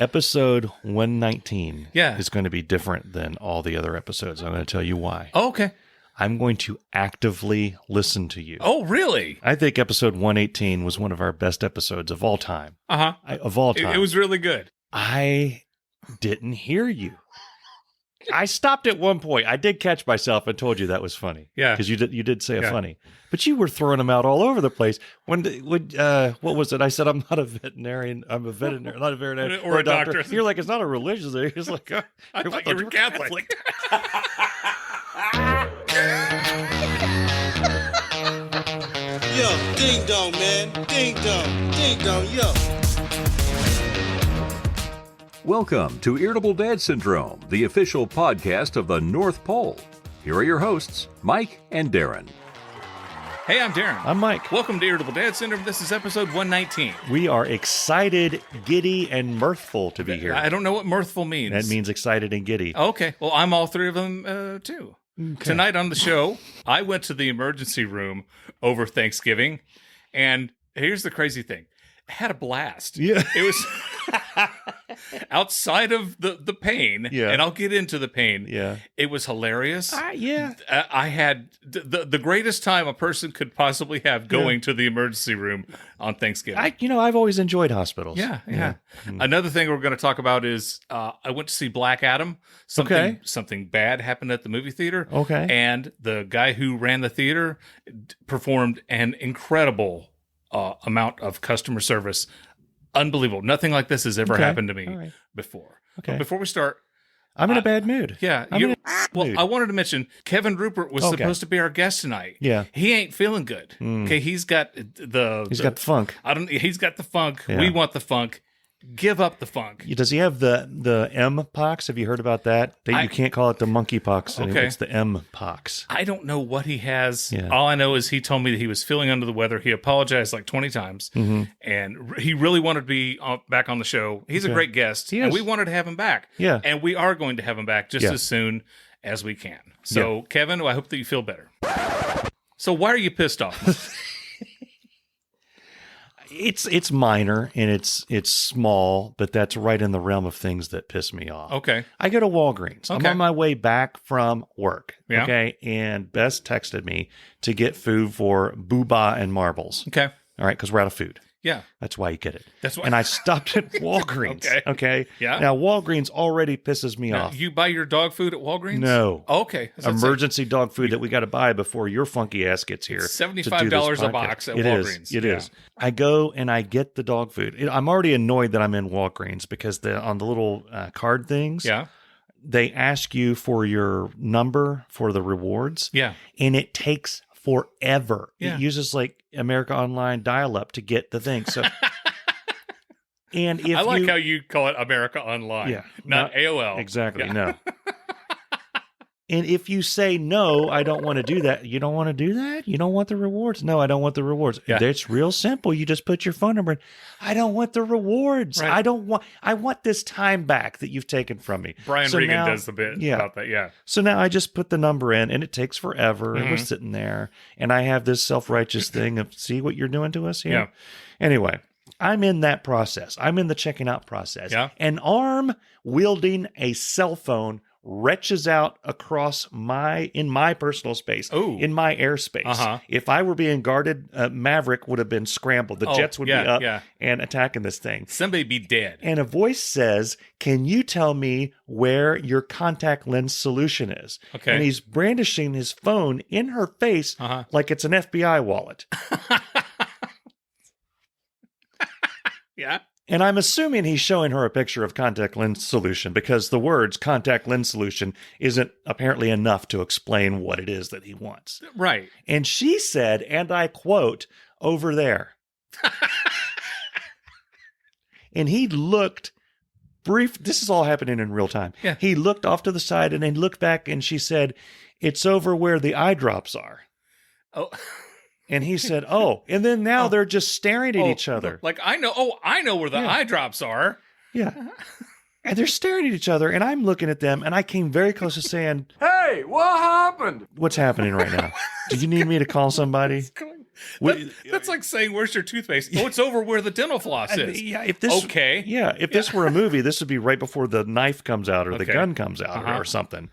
Episode 119 Yeah. is going to be different than all the other episodes. I'm going to tell you why. Oh, okay. I'm going to actively listen to you. Oh, really? I think episode 118 was one of our best episodes of all time. Uh-huh. Of all time. It was really good. I didn't hear you. I stopped at one point. I did catch myself and told you that was funny. Yeah. Because you did say a funny. But you were throwing them out all over the place. When what was it? I said, I'm not a veterinarian. I'm a veterinarian, not a veterinarian. Or a doctor. You're like, it's not a religious thing. It's like, I thought you were Catholic. Yo, ding dong, man. Ding dong, yo. Welcome to Irritable Dad Syndrome, the official podcast of the North Pole. Here are your hosts, Mike and Darin. Hey, I'm Darin. I'm Mike. Welcome to Irritable Dad Syndrome. This is episode 119. We are excited, giddy, and mirthful to be here. I don't know what mirthful means. That means excited and giddy. Okay. Well, I'm all three of them, too. Okay. Tonight on the show, I went to the emergency room over Thanksgiving, and here's the crazy thing. I had a blast. Yeah. It was outside of the pain, and I'll get into the pain. Yeah. It was hilarious. Yeah. I had the greatest time a person could possibly have going to the emergency room on Thanksgiving. I've always enjoyed hospitals. Yeah. Another thing we're going to talk about is I went to see Black Adam. Something bad happened at the movie theater. Okay. And the guy who ran the theater performed an incredible amount of customer service. Unbelievable. Nothing like this has ever happened to me before. Okay. But before we start, I'm in a bad mood. Yeah. Mood. I wanted to mention Kevin Rupert was supposed to be our guest tonight. Yeah. He ain't feeling good. Okay. He's got the funk. He's got the funk. Yeah. We want the funk. Give up the funk. Does he have the M pox? Have you heard about that? You can't call it the monkey pox anymore. Okay. It's the M pox. I don't know what he has. Yeah. All I know is he told me that he was feeling under the weather. He apologized like 20 times. Mm-hmm. And he really wanted to be back on the show. He's a great guest. And we wanted to have him back. Yeah. And we are going to have him back just as soon as we can. So, Kevin, I hope that you feel better. So why are you pissed off? It's minor and it's small, but that's right in the realm of things that piss me off. Okay. I go to Walgreens. I'm on my way back from work. Yeah. Okay. And Bess texted me to get food for Booba and Marbles. Okay. All right. Because we're out of food. Yeah. That's why you get it. That's why. And I stopped at Walgreens. Okay. Yeah. Now, Walgreens already pisses me off. You buy your dog food at Walgreens? No. Okay. Emergency dog food that we got to buy before your funky ass gets here. $75 a box at Walgreens. It is. I go and I get the dog food. I'm already annoyed that I'm in Walgreens because on the little card things, they ask you for your number for the rewards. Yeah. And it takes forever. Yeah. It uses like America Online dial-up to get the thing. So, and if I like how you call it America Online, not AOL. Exactly. Yeah. No. And if you say, no, I don't want to do that. You don't want to do that? You don't want the rewards? No, I don't want the rewards. Yeah. It's real simple. You just put your phone number in. I don't want the rewards. Right. I want this time back that you've taken from me. Brian Regan does the bit about that. Yeah. So now I just put the number in and it takes forever. And we're sitting there and I have this self-righteous thing of, see what you're doing to us here? Yeah. Anyway, I'm in that process. I'm in the checking out process. Yeah. An arm wielding a cell phone retches out across in my personal space, in my airspace. Uh-huh. If I were being guarded, Maverick would have been scrambled. The jets would be up and attacking this thing. Somebody be dead. And a voice says, can you tell me where your contact lens solution is? Okay. And he's brandishing his phone in her face like it's an FBI wallet. Yeah. And I'm assuming he's showing her a picture of contact lens solution because the words contact lens solution isn't apparently enough to explain what it is that he wants. Right. And she said, and I quote, over there. And he looked this is all happening in real time. Yeah. He looked off to the side and then looked back and she said, it's over where the eye drops are. Oh. And he said, oh. And then now they're just staring at each other. Like, I know where the eye drops are. Yeah. And they're staring at each other, and I'm looking at them, and I came very close to saying, hey, what happened? What's happening right now? Do you need me to call somebody? That's like saying, "Where's your toothpaste?" Oh, it's over where the dental floss is. If this were a movie, this would be right before the knife comes out or the gun comes out or something.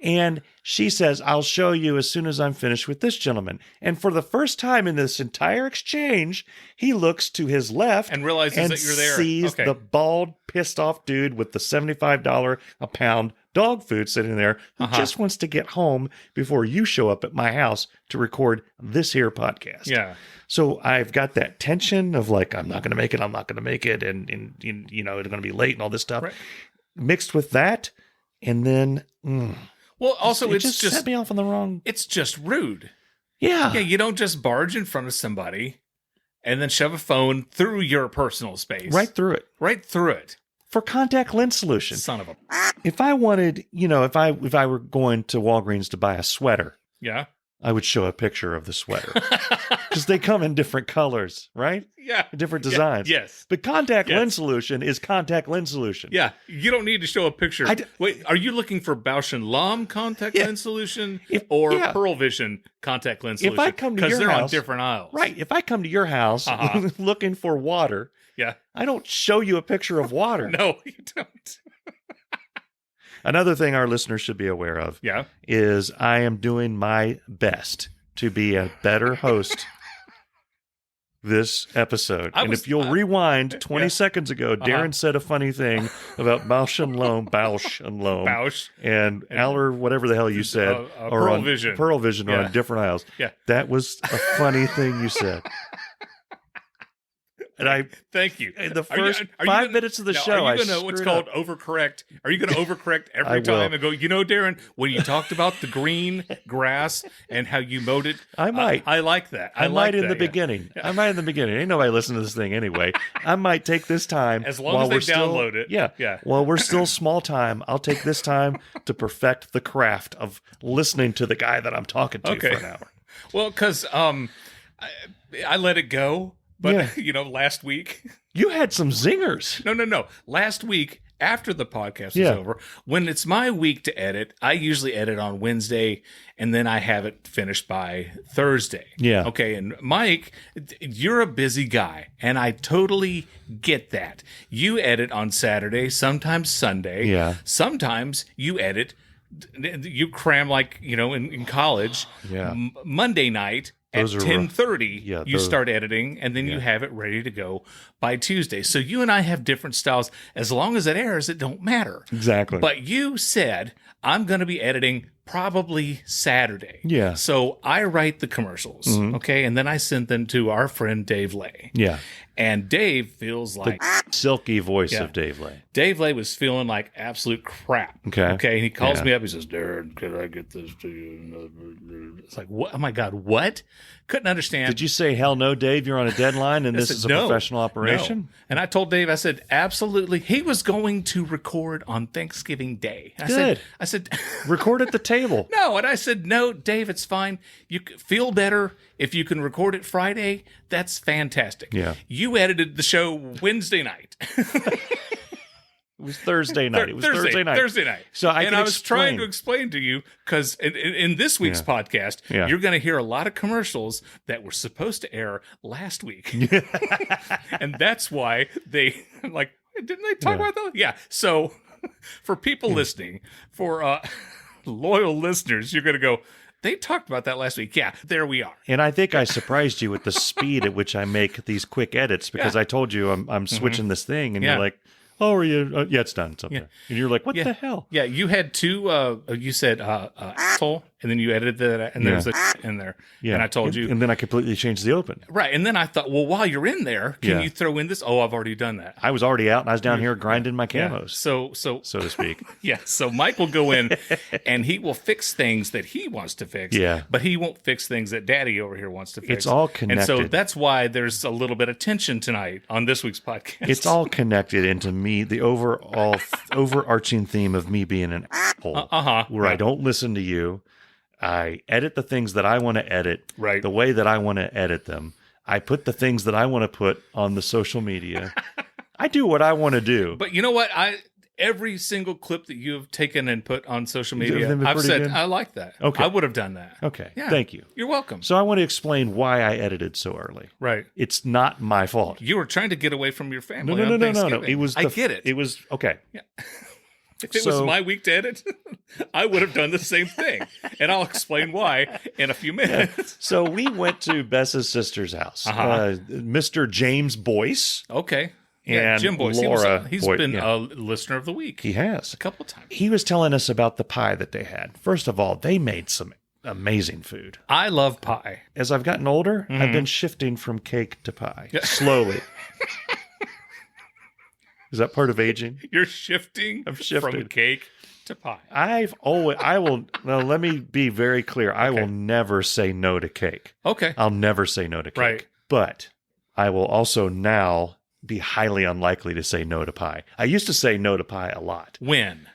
And she says, "I'll show you as soon as I'm finished with this gentleman." And for the first time in this entire exchange, he looks to his left and realizes that you're there. Sees the bald, pissed off dude with the $75 a pound dog food sitting there who just wants to get home before you show up at my house to record this here podcast. Yeah. So I've got that tension of like, I'm not going to make it, and you know, it's going to be late and all this stuff. Right. Mixed with that, and then... Well, also, it just set me off on the wrong... It's just rude. Yeah. Yeah, you don't just barge in front of somebody and then shove a phone through your personal space. Right through it. Right through it. For contact lens solution. Son of a... If I wanted, you know, if I were going to Walgreens to buy a sweater... Yeah. I would show a picture of the sweater. Because they come in different colors, right? Yeah. Different designs. Yes. But contact lens solution is contact lens solution. Yeah. You don't need to show a picture. Wait, are you looking for Bausch & Lomb contact lens solution or Pearl Vision contact lens solution? If I come to your house... Because they're on different aisles. Right. If I come to your house looking for water, I don't show you a picture of water. No, you don't. Another thing our listeners should be aware of is I am doing my best to be a better host this episode. And if you'll rewind 20 seconds ago, Darin said a funny thing about Bausch & Lomb, and Aller, whatever the hell you said, or Pearl Vision. Pearl Vision, or on different aisles. Yeah. That was a funny thing you said. And I thank you. In the first 5 minutes of the show, are you going to what's called overcorrect? Are you going to overcorrect every time and go, you know, Darin, when you talked about the green grass and how you mowed it, I might. I like that. I might in the beginning. I might in the beginning. Ain't nobody listening to this thing anyway. I might take this time as long as they download it. Yeah. While we're still small time, I'll take this time to perfect the craft of listening to the guy that I'm talking to for an hour. Well, because I let it go. But, you know, last week... You had some zingers. No. Last week, after the podcast was over, when it's my week to edit, I usually edit on Wednesday, and then I have it finished by Thursday. Yeah. Okay, and Mike, you're a busy guy, and I totally get that. You edit on Saturday, sometimes Sunday. Yeah. Sometimes you edit... You cram like, you know, in college. Yeah. Monday night... At 10:30, you start editing, and then you have it ready to go by Tuesday. So you and I have different styles. As long as it airs, it don't matter. Exactly. But you said, I'm going to be editing probably Saturday. Yeah. So I write the commercials, okay? And then I send them to our friend Dave Lay. Yeah. And Dave feels like... The silky voice of Dave Lay. Dave Lay was feeling like absolute crap. Okay. And he calls me up. He says, Darin, could I get this to you? It's like, what? Oh, my God, what? Couldn't understand. Did you say, hell no, Dave, you're on a deadline and this is a professional operation? No. And I told Dave, I said, absolutely. He was going to record on Thanksgiving Day. I said, record at the table. No. And I said, no, Dave, it's fine. You feel better if you can record it Friday. That's fantastic. Yeah. You edited the show Wednesday night. It was Thursday night. Thursday night. So I was trying to explain to you, because in this week's podcast, you're going to hear a lot of commercials that were supposed to air last week. And that's why they, like, didn't they talk about that? Yeah. So for people listening, for loyal listeners, you're going to go, they talked about that last week. Yeah, there we are. And I think I surprised you with the speed at which I make these quick edits, because I told you I'm switching this thing, and you're like, oh, are you? Yeah, it's done. It's up there. And you're like, what the hell? Yeah, you had two, you said asshole, and then you edited that, and there's a in there. Yeah. And I told you. And then I completely changed the open. Right. And then I thought, well, while you're in there, can you throw in this? Oh, I've already done that. I was already out, and I was down here grinding my camos. So to speak. Yeah. So Mike will go in, and he will fix things that he wants to fix. Yeah. But he won't fix things that Daddy over here wants to fix. It's all connected. And so that's why there's a little bit of tension tonight on this week's podcast. It's all connected into me, the overarching theme of me being an asshole, where I don't listen to you. I edit the things that I want to edit the way that I want to edit them. I put the things that I want to put on the social media. I do what I want to do. But you know what? every single clip that you have taken and put on social media, I've said, good? I like that. Okay. I would have done that. Okay. Yeah. Thank you. You're welcome. So I want to explain why I edited so early. Right. It's not my fault. You were trying to get away from your family. No. I get it. It was, okay. Yeah. If it was my week to edit, I would have done the same thing. And I'll explain why in a few minutes. So we went to Bess's sister's house. Mr. James Boyce. Okay. And Jim Boyce. Laura He's been a listener of the week. He has. A couple of times. He was telling us about the pie that they had. First of all, they made some amazing food. I love pie. As I've gotten older, I've been shifting from cake to pie. Slowly. Is that part of aging? You're shifting from cake to pie. Let me be very clear. I will never say no to cake. Okay. I'll never say no to cake. Right. But I will also now be highly unlikely to say no to pie. I used to say no to pie a lot. When?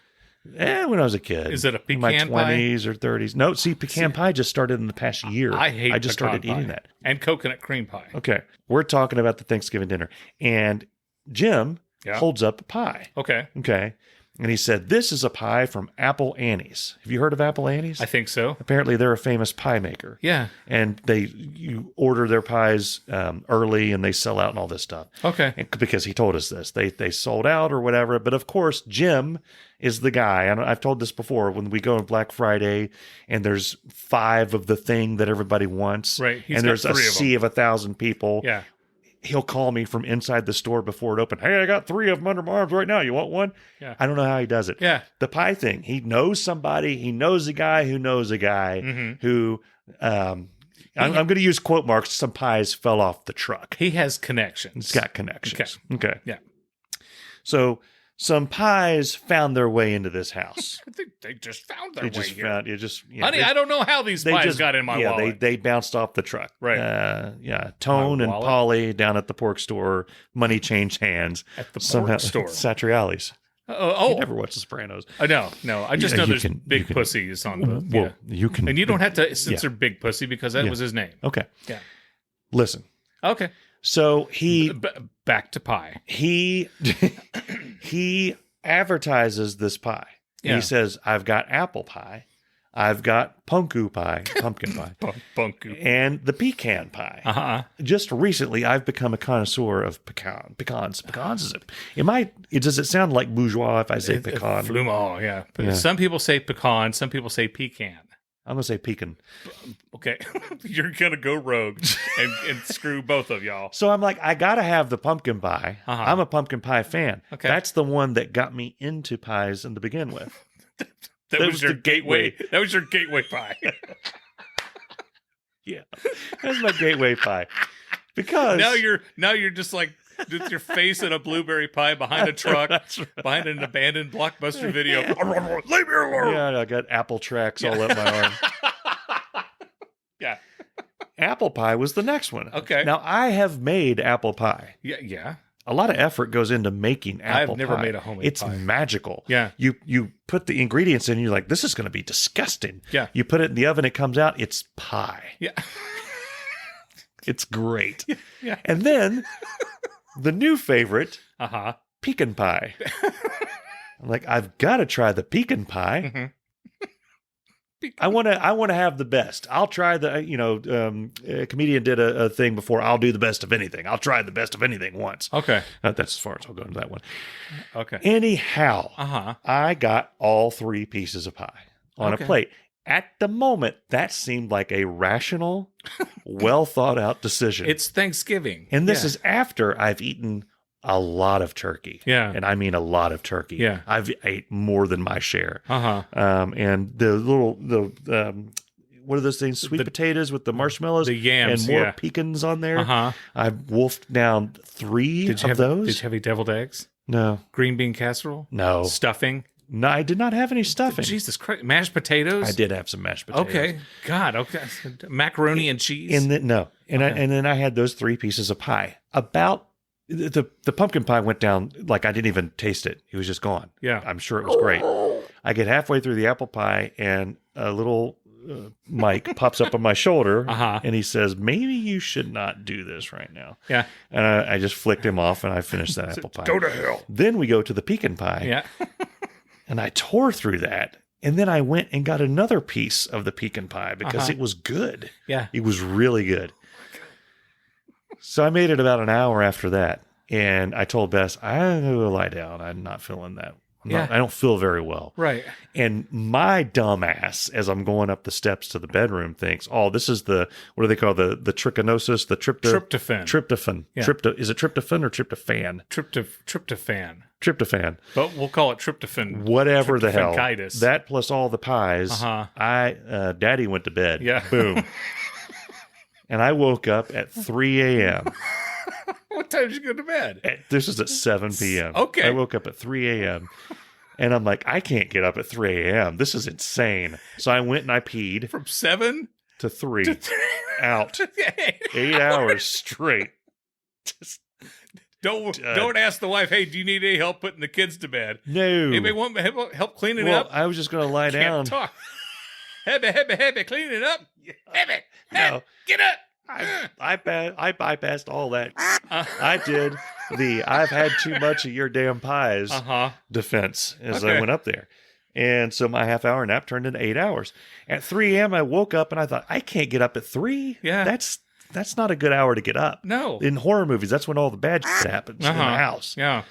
When I was a kid. Is it a pecan pie? In my 20s or 30s. No, pecan pie just started in the past year. I just started eating that. And coconut cream pie. Okay. We're talking about the Thanksgiving dinner. And Jim holds up a pie. Okay. And he said, this is a pie from Apple Annie's. Have you heard of Apple Annie's? I think so. Apparently, they're a famous pie maker. Yeah. And you order their pies early, and they sell out and all this stuff. Okay. Because he told us this. They sold out or whatever. But, of course, Jim is the guy. And I've told this before. When we go on Black Friday, and there's 5 of the thing that everybody wants. Right. And there's a sea of 1,000 people. Yeah. He'll call me from inside the store before it opened. Hey, I got 3 of them under my arms right now. You want one? Yeah. I don't know how he does it. Yeah. The pie thing. He knows somebody. He knows a guy who knows a guy who, I'm going to use quote marks, some pies fell off the truck. He has connections. He's got connections. Okay. Yeah. So some pies found their way into this house. They just found their way here. Honey, I don't know how these pies got in my wallet. They bounced off the truck. Right. Tone and Polly down at the pork store, money changed hands. At the pork store. Satriali's. You never watched The Sopranos. No. I just know there's big pussies on the... Well, you can... And you don't have to censor Big Pussy because that was his name. Okay. Yeah. Listen. Okay. So he... Back to pie. He advertises this pie. Yeah. He says, I've got apple pie. I've got pumpkin pie, and the pecan pie. Just recently, I've become a connoisseur of pecans. Does it sound like bourgeois if I say pecan? Flumon, yeah. Some people say pecan, some people say pecan. I'm going to say pecan. Okay. You're going to go rogue and screw both of y'all. So I'm like, I got to have the pumpkin pie. I'm a pumpkin pie fan. Okay. That's the one that got me into pies in to begin with. That was your gateway. That was your gateway pie. Yeah. That's my gateway pie. Because now you're just like with your face in a blueberry pie behind a truck, behind an abandoned Blockbuster video. Leave me alone. Yeah, I got apple tracks all up my arm. Yeah. Apple pie was the next one. Okay. Now, I have made apple pie. Yeah. A lot of effort goes into making apple pie. I've never made a homemade pie. It's magical. Yeah. You put the ingredients in, and you're like, this is going to be disgusting. Yeah. You put it in the oven, it comes out, it's pie. Yeah. It's great. Yeah. And then the new favorite, pecan pie. I'm like, I've got to try the pecan pie. Mm-hmm. I want to have the best. I'll try a comedian did a thing before. I'll do the best of anything. I'll try the best of anything once. Okay. That's as far as I'll go into that one. Okay. Anyhow, I got all 3 pieces of pie on a plate. At the moment, that seemed like a rational, well thought out decision. It's Thanksgiving. And this is after I've eaten a lot of turkey. Yeah. And I mean a lot of turkey. Yeah. I've ate more than my share. And what are those things? Sweet potatoes with the marshmallows. The yams. And more pecans on there. I've wolfed down 3 of those. Did you have any deviled eggs? No. Green bean casserole? No. Stuffing? No, I did not have any stuffing. Jesus Christ. Mashed potatoes? I did have some mashed potatoes. Okay. God. Okay. Macaroni and cheese? And then I had those 3 pieces of pie. About the pumpkin pie went down like I didn't even taste it. It was just gone. Yeah. I'm sure it was great. I get halfway through the apple pie and a little Mike pops up on my shoulder and he says, maybe you should not do this right now. Yeah. And I just flicked him off and I finished that apple pie. Go to hell. Then we go to the pecan pie. Yeah. And I tore through that. And then I went and got another piece of the pecan pie because it was good. Yeah. It was really good. So I made it about an hour after that. And I told Bess, I'm going to go lie down. I'm not feeling that. I don't feel very well. Right. And my dumbass, as I'm going up the steps to the bedroom, thinks, oh, this is what do they call the trichinosis? The tryptophan. Tryptophan. Yeah. Is it tryptophan or tryptophan? Tryptophan. Tryptophan. But we'll call it tryptophan. Whatever the hell. Tryptophanchitis. That plus all the pies. Daddy went to bed. Yeah. Boom. And I woke up at 3 a.m. What time did you go to bed? This is at 7 p.m. Okay. I woke up at 3 a.m. And I'm like, I can't get up at 3 a.m. This is insane. So I went and I peed. From 7 to 3. Out. 8 hours straight. Just, don't ask the wife, hey, do you need any help putting the kids to bed? No. Anybody want help cleaning up? I was just going to lie down. Can't talk. Hebby, clean it up. Hebby, no. Get up. I bypassed all that. I did I've had too much of your damn pies defense as I went up there. And so my half-hour nap turned into 8 hours. At 3 a.m., I woke up and I thought, I can't get up at 3. Yeah. That's not a good hour to get up. No. In horror movies, that's when all the bad shit happens in the house. Yeah.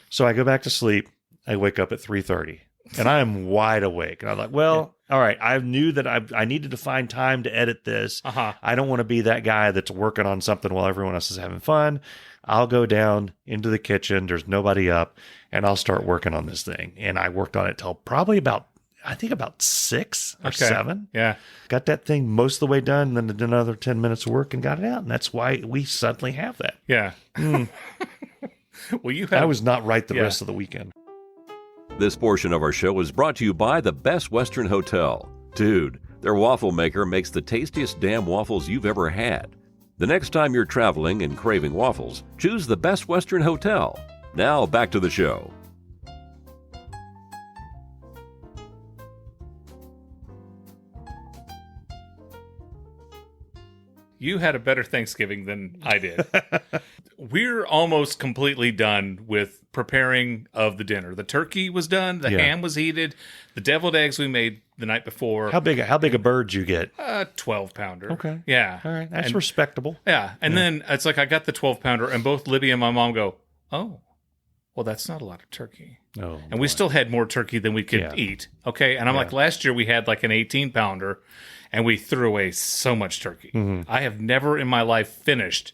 So I go back to sleep. I wake up at 3:30. And I am wide awake. And I'm like, well, all right, I knew that I needed to find time to edit this. I don't want to be that guy that's working on something while everyone else is having fun. I'll go down into the kitchen. There's nobody up. And I'll start working on this thing. And I worked on it till probably about 6 or 7. Yeah. Got that thing most of the way done. And then did another 10 minutes of work and got it out. And that's why we suddenly have that. Yeah. Well, I was not right the rest of the weekend. This portion of our show is brought to you by the Best Western Hotel. Dude, their waffle maker makes the tastiest damn waffles you've ever had. The next time you're traveling and craving waffles, choose the Best Western Hotel. Now back to the show. You had a better Thanksgiving than I did. We're almost completely done with preparing of the dinner. The turkey was done. The ham was heated. The deviled eggs we made the night before. How big a bird you get? 12-pounder. Okay. Yeah. All right. That's respectable. Yeah. And then it's like I got the 12-pounder and both Libby and my mom go, oh, well, that's not a lot of turkey. Oh, and we still had more turkey than we could eat. Okay. And I'm like, last year we had like an 18-pounder. And we threw away so much turkey. Mm-hmm. I have never in my life finished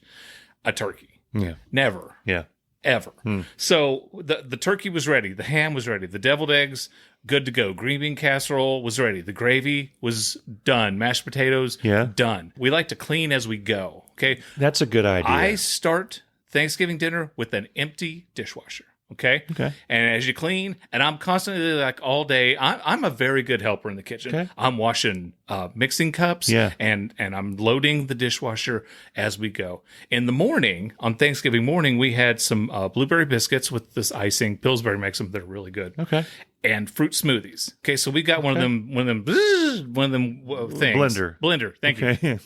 a turkey. Yeah. Never. Yeah. Ever. So the turkey was ready. The ham was ready. The deviled eggs, good to go. Green bean casserole was ready. The gravy was done. Mashed potatoes, done. We like to clean as we go. Okay. That's a good idea. I start Thanksgiving dinner with an empty dishwasher. Okay. And as you clean, and I'm constantly like all day, I'm a very good helper in the kitchen. Okay. I'm washing mixing cups and I'm loading the dishwasher as we go. In the morning, on Thanksgiving morning, we had some blueberry biscuits with this icing. Pillsbury makes them. They're really good. Okay. And fruit smoothies. Okay. So we got one of them things. Blender. Thank you.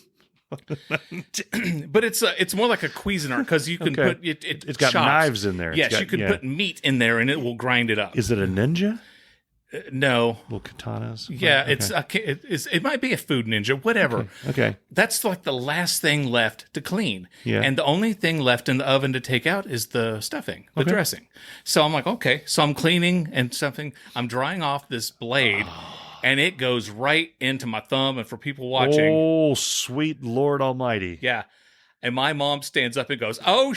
But it's more like a Cuisinart because you can put it. It's got knives in there. Yes, you can put meat in there and it will grind it up. Is it a Ninja? No. Little katanas. Yeah, it might be a food ninja. Whatever. Okay. That's like the last thing left to clean. Yeah. And the only thing left in the oven to take out is the stuffing, the dressing. So I'm like, okay. So I'm cleaning and stuffing. I'm drying off this blade. And it goes right into my thumb. And for people watching. Oh, sweet Lord Almighty. Yeah. And my mom stands up and goes, oh,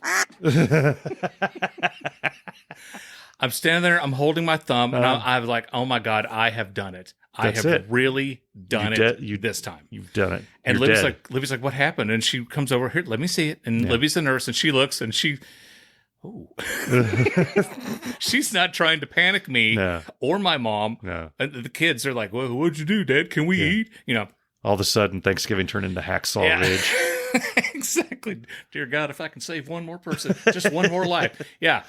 I'm standing there. I'm holding my thumb. And I'm like, oh, my God, I have done it. I have really done it this time. You've done it. And Libby's like, what happened? And she comes over here. Let me see it. And Libby's the nurse. And she looks and she... Oh, she's not trying to panic me or my mom. No. And the kids are like, well, what'd you do, Dad? Can we eat? You know, all of a sudden Thanksgiving turned into Hacksaw Ridge. Exactly. Dear God, if I can save one more person, just one more life. Yeah.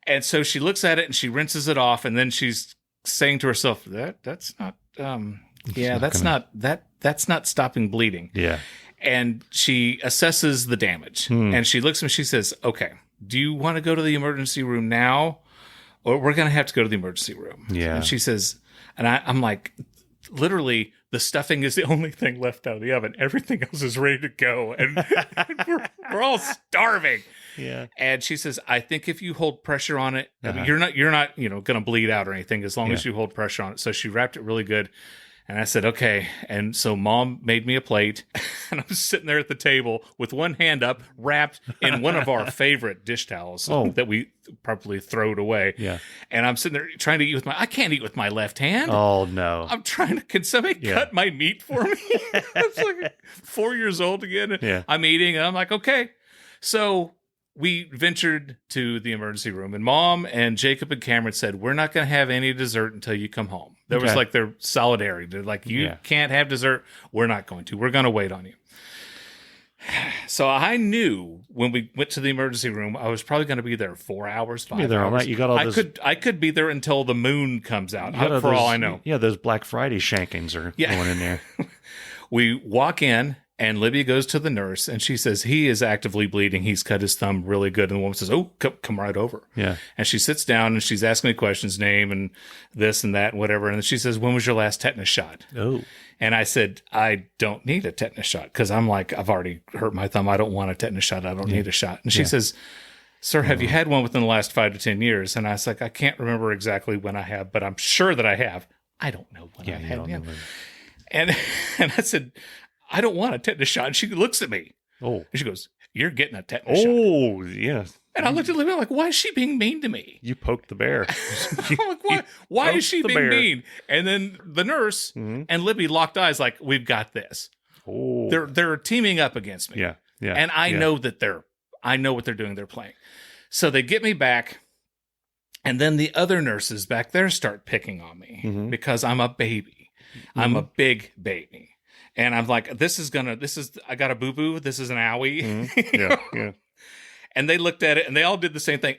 And so she looks at it and she rinses it off. And then she's saying to herself, that's not, that's not stopping bleeding. Yeah. And she assesses the damage. And she looks at me, she says, okay, do you want to go to the emergency room now? Or we're going to have to go to the emergency room. Yeah. And she says, and I'm like, literally, the stuffing is the only thing left out of the oven. Everything else is ready to go. And we're all starving. Yeah. And she says, I think if you hold pressure on it, I mean, you're not, going to bleed out or anything as long as you hold pressure on it. So she wrapped it really good. And I said, okay. And so Mom made me a plate, and I'm sitting there at the table with one hand up, wrapped in one of our favorite dish towels that we probably throw it away. Yeah. And I'm sitting there trying to eat I can't eat with my left hand. Oh, no. I'm can somebody cut my meat for me? I was like 4 years old again. Yeah. I'm eating, and I'm like, okay. So we ventured to the emergency room, and Mom and Jacob and Cameron said, we're not going to have any dessert until you come home. There was like their solidarity. They're like, you can't have dessert. We're not going to. We're going to wait on you. So I knew when we went to the emergency room, I was probably going to be there 4 hours, 5 hours. All right. You got all I could be there until the moon comes out, for all I know. Yeah, those Black Friday shankings are going in there. We walk in, and Libby goes to the nurse, and she says, he is actively bleeding. He's cut his thumb really good. And the woman says, oh, come right over. Yeah. And she sits down, and she's asking me questions, name and this and that and whatever. And then she says, when was your last tetanus shot? Oh. And I said, I don't need a tetanus shot, because I'm like, I've already hurt my thumb. I don't want a tetanus shot. I don't need a shot. And she says, sir, have you had one within the last 5 to 10 years? And I was like, I can't remember exactly when I have, but I'm sure that I have. I don't know when I had. And I said, I don't want a tetanus shot. And she looks at me. Oh. And she goes, you're getting a tetanus shot. Oh, yeah. And I looked at Libby, like, why is she being mean to me? You poked the bear. I'm like, why is she being mean? And then the nurse and Libby locked eyes like, we've got this. Oh. They're teaming up against me. Yeah. Yeah. And I know that I know what they're doing. They're playing. So they get me back. And then the other nurses back there start picking on me because I'm a baby. I'm a big baby. And I'm like, I got a boo-boo. This is an owie. Yeah. And they looked at it, and they all did the same thing.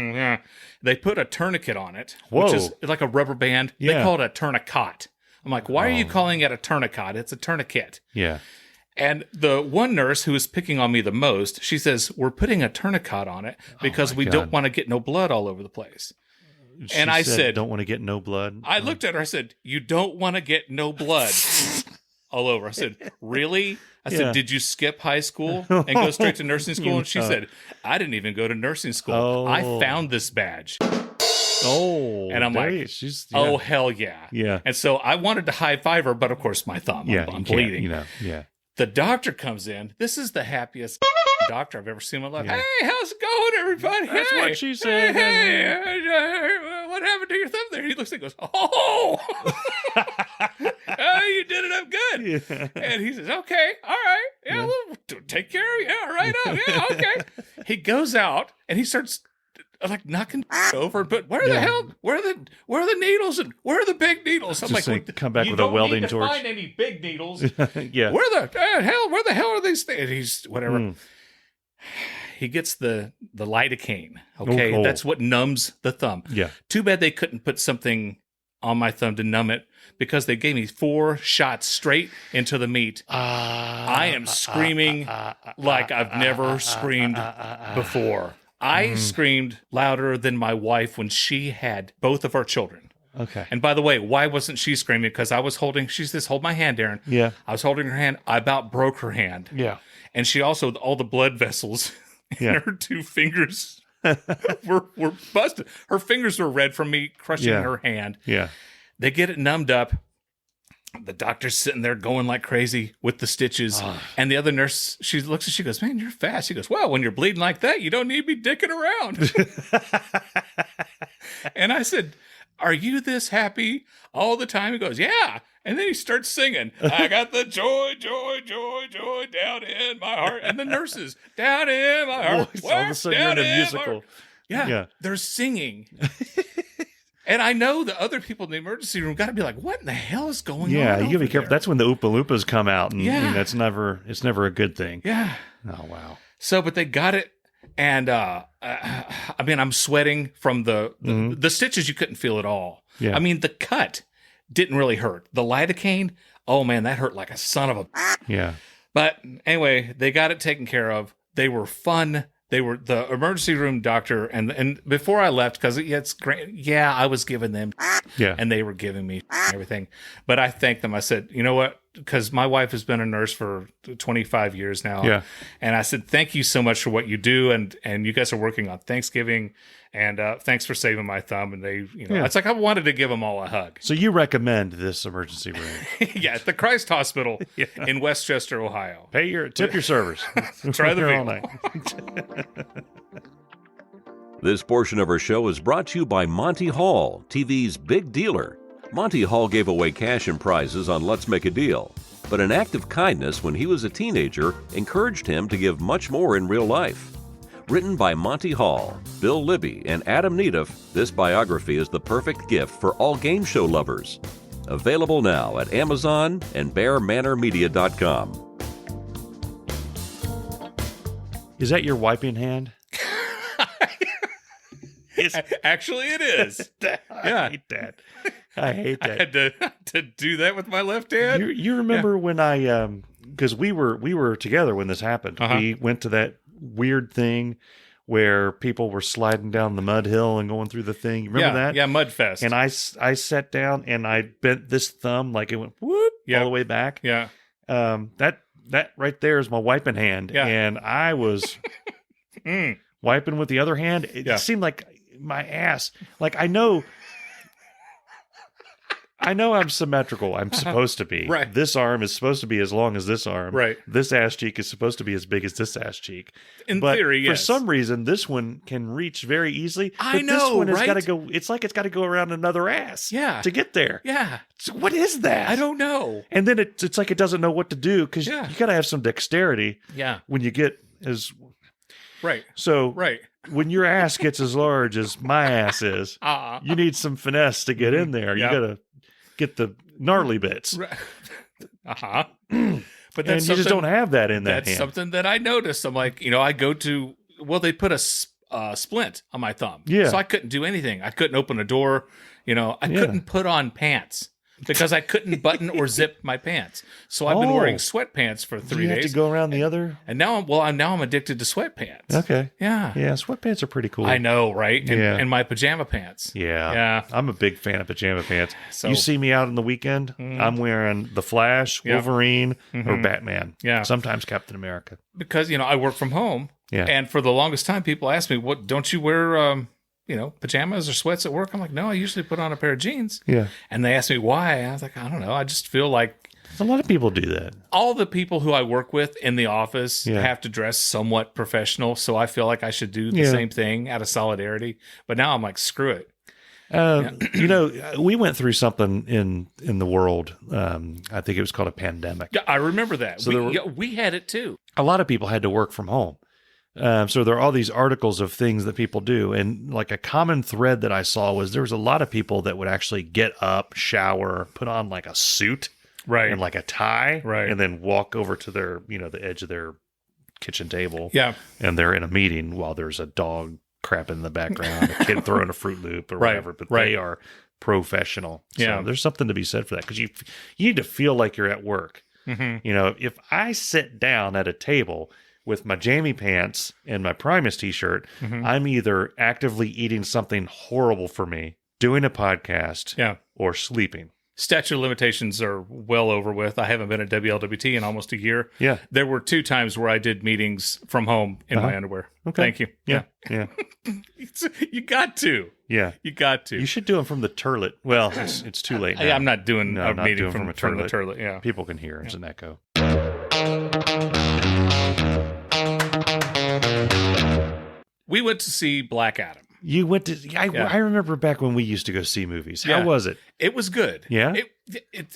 Yeah. They put a tourniquet on it, which is like a rubber band. Yeah. They call it a tourniquet. I'm like, why are you calling it a tourniquet? It's a tourniquet. Yeah. And the one nurse who was picking on me the most, she says, we're putting a tourniquet on it because we don't want to get no blood all over the place. And I said, don't want to get no blood. I looked at her. I said, you don't want to get no blood all over. I said, really? I said, did you skip high school and go straight to nursing school? And she said, I didn't even go to nursing school. Oh. I found this badge. Oh. And I'm like, oh, hell yeah. Yeah. And so I wanted to high five her, but of course my thumb, I'm bleeding. Yeah. The doctor comes in. This is the happiest doctor I've ever seen in my life. Yeah. Hey, how's it going, everybody? That's what she said. What happened to your thumb there? He looks and goes, oh, you did it up good. Yeah. And he says, okay, all right. Yeah, we'll take care of you. Yeah, right on. Yeah, okay. He goes out and he starts like knocking over, but where the hell? Where are the needles and where are the big needles? I'm just like, come back with a welding torch. You don't find any big needles. Yeah. Where the hell are these things? He's whatever. He gets the lidocaine. Okay, that's what numbs the thumb. Yeah. Too bad they couldn't put something on my thumb to numb it, because they gave me 4 shots straight into the meat. I am screaming like I've never screamed before. I screamed louder than my wife when she had both of our children. Okay. And by the way, why wasn't she screaming? Because I was she says, hold my hand, Darin. Yeah. I was holding her hand. I about broke her hand. Yeah. And she also, all the blood vessels in her 2 fingers were busted. Her fingers were red from me crushing her hand. Yeah. They get it numbed up. The doctor's sitting there going like crazy with the stitches. And the other nurse, she looks and she goes, man, you're fast. She goes, well, when you're bleeding like that, you don't need to be dicking around. And I said, are you this happy all the time? He goes, yeah. And then he starts singing, I got the joy, joy, joy, joy down in my heart. And the nurses, down in my heart. All of a sudden you're in a musical. Yeah, they're singing. And I know the other people in the emergency room got to be like, what in the hell is going on? Yeah, you got to be careful. There? That's when the Oompa Loompas come out. And it's never a good thing. Yeah. Oh, wow. So, but they got it. And, I mean, I'm sweating from the stitches. You couldn't feel at all. Yeah. I mean, the cut didn't really hurt. The lidocaine, oh man, that hurt like a son of a. Yeah. But anyway, they got it taken care of. They were fun. They were the emergency room doctor, and before I left, because it's great. Yeah, I was giving them, and they were giving me everything. But I thanked them. I said, you know what? Because my wife has been a nurse for 25 years now. Yeah. And I said, thank you so much for what you do, and you guys are working on Thanksgiving, and thanks for saving my thumb. And they, it's like I wanted to give them all a hug. So you recommend this emergency room? Yeah, at the Christ Hospital in Westchester, Ohio. Tip your servers. Try the all night. This portion of our show is brought to you by Monty Hall, TV's big dealer. Monty Hall gave away cash and prizes on Let's Make a Deal, but an act of kindness when he was a teenager encouraged him to give much more in real life. Written by Monty Hall, Bill Libby, and Adam Nedeff, this biography is the perfect gift for all game show lovers. Available now at Amazon and BearManorMedia.com. Is that your wiping hand? Actually, it is. I hate that. I hate that. I had to do that with my left hand. You remember when I because we were together when this happened. We went to that weird thing where people were sliding down the mud hill and going through the thing. You remember that? Yeah, Mudfest. And I sat down and I bent this thumb like it went whoop all the way back. Yeah. That right there is my wiping hand. Yeah. And I was wiping with the other hand. It seemed like my ass. Like I know I'm symmetrical. I'm supposed to be. Right. This arm is supposed to be as long as this arm. Right. This ass cheek is supposed to be as big as this ass cheek. In theory, yes. For some reason, this one can reach very easily. I know, this one has right? got to go. It's like it's got to go around another ass. To get there. Yeah. So what is that? I don't know. And then it's like it doesn't know what to do because you got to have some dexterity. Yeah. When you get as. Right. So. Right. When your ass gets as large as my ass is, you need some finesse to get in there. You got to get the gnarly bits. But and you just don't have that in that hand. That's something that I noticed. I'm like, I go to, they put a splint on my thumb. Yeah. So I couldn't do anything. I couldn't open a door. I couldn't put on pants because I couldn't button or zip my pants. So I've been wearing sweatpants for 3 days. You have to go around the other? And now I'm addicted to sweatpants. Okay. Yeah. Yeah, sweatpants are pretty cool. I know, right? And my pajama pants. Yeah. I'm a big fan of pajama pants. So, you see me out on the weekend, I'm wearing The Flash, Wolverine, or Batman. Yeah. Sometimes Captain America. Because, I work from home. Yeah. And for the longest time, people ask me, "What don't you wear pajamas or sweats at work?" I'm like, "No, I usually put on a pair of jeans." Yeah. And they asked me why. And I was like, I don't know. I just feel like a lot of people do that. All the people who I work with in the office have to dress somewhat professional. So I feel like I should do the same thing out of solidarity. But now I'm like, screw it. We went through something in the world. I think it was called a pandemic. Yeah, I remember that. So we had it too. A lot of people had to work from home. So there are all these articles of things that people do. And like a common thread that I saw was there was a lot of people that would actually get up, shower, put on like a suit and like a tie and then walk over to their, the edge of their kitchen table. Yeah. And they're in a meeting while there's a dog crapping in the background, a kid throwing a Fruit Loop or whatever. But they are professional. So there's something to be said for that because you need to feel like you're at work. Mm-hmm. If I sit down at a table with my jammy pants and my Primus t-shirt, I'm either actively eating something horrible for me, doing a podcast, or sleeping. Statute of limitations are well over with. I haven't been at WLWT in almost a year. Yeah. There were 2 times where I did meetings from home in my underwear. Okay. Thank you. Yeah. You got to. Yeah. You got to. You should do them from the turlet. Well, it's too late now. I'm not doing a meeting from a the turlet. Yeah. People can hear. It's an echo. We went to see Black Adam. You went to... I remember back when we used to go see movies. How was it? It was good. Yeah?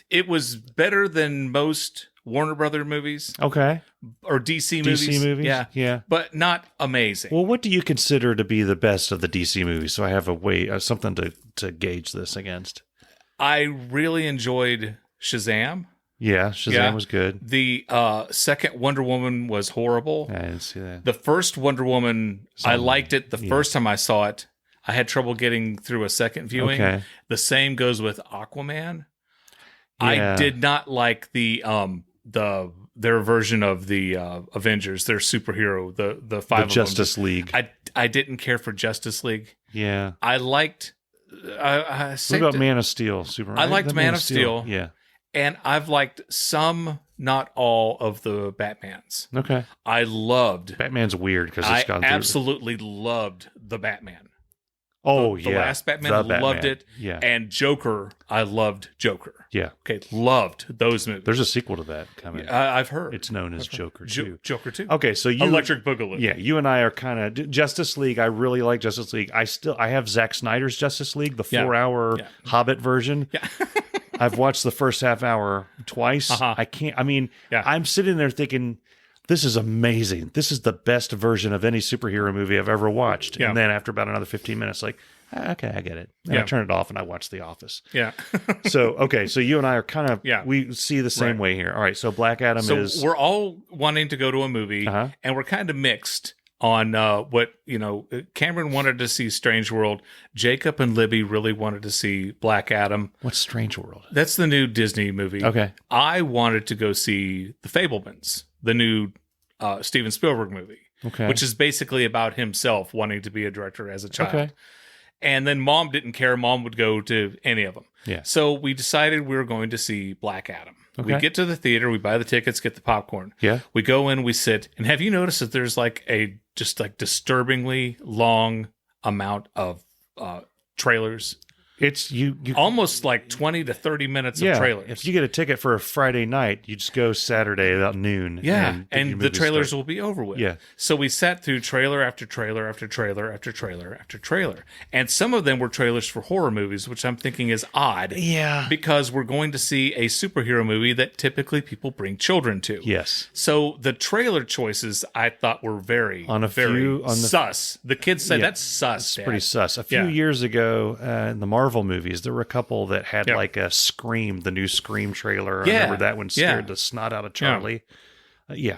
It was better than most Warner Brother movies. Okay. Or DC movies. DC movies? Yeah. But not amazing. Well, what do you consider to be the best of the DC movies? So I have a way... something to gauge this against. I really enjoyed Shazam. Yeah, Shazam was good. The second Wonder Woman was horrible. I didn't see that. The first Wonder Woman, I liked it the first time I saw it. I had trouble getting through a second viewing. Okay. The same goes with Aquaman. I did not like their version of the Avengers, their superhero, the five of them. Justice League. I didn't care for Justice League. Yeah. I liked. What about Man of Steel? Superman. I liked Man of Steel. Yeah. And I've liked some, not all, of the Batmans. Okay. I loved. Batman's weird because it's gone through. I absolutely loved the Batman. Oh, the last Batman, I loved it. Yeah. And Joker, I loved Joker. Yeah. Okay, loved those movies. There's a sequel to that coming. I've heard. It's known as Joker 2. Joker 2. Okay, so Electric Boogaloo. Yeah, you and I are kind of Justice League. I really like Justice League. I have Zack Snyder's Justice League, the 4-hour Hobbit version. Yeah. I've watched the first half hour twice. I'm sitting there thinking, this is amazing. This is the best version of any superhero movie I've ever watched. Yeah. And then after about another 15 minutes, like, okay, I get it. And I turn it off and I watch The Office. Yeah. So you and I are kind of, we see the same way here. All right, so Black Adam is... we're all wanting to go to a movie, and we're kind of mixed on what, Cameron wanted to see Strange World. Jacob and Libby really wanted to see Black Adam. What's Strange World? That's the new Disney movie. Okay. I wanted to go see The Fabelmans, the new Steven Spielberg movie, which is basically about himself wanting to be a director as a child. Okay. And then Mom didn't care. Mom would go to any of them. Yeah. So we decided we were going to see Black Adam. Okay. We get to the theater, we buy the tickets, get the popcorn. Yeah. We go in, we sit. And have you noticed that there's like a just like disturbingly long amount of trailers? It's you almost like 20 to 30 minutes of trailers. If you get a ticket for a Friday night, you just go Saturday about noon. Yeah, and the trailers will be over with. Yeah. So we sat through trailer after trailer after trailer after trailer after trailer. And some of them were trailers for horror movies, which I'm thinking is odd. Yeah. Because we're going to see a superhero movie that typically people bring children to. Yes. So the trailer choices I thought were very sus. The kids said that's sus. It's pretty sus. A few years ago in the Marvel movies, there were a couple that had like a Scream, the new Scream trailer. I remember that one scared the snot out of Charlie. Yeah.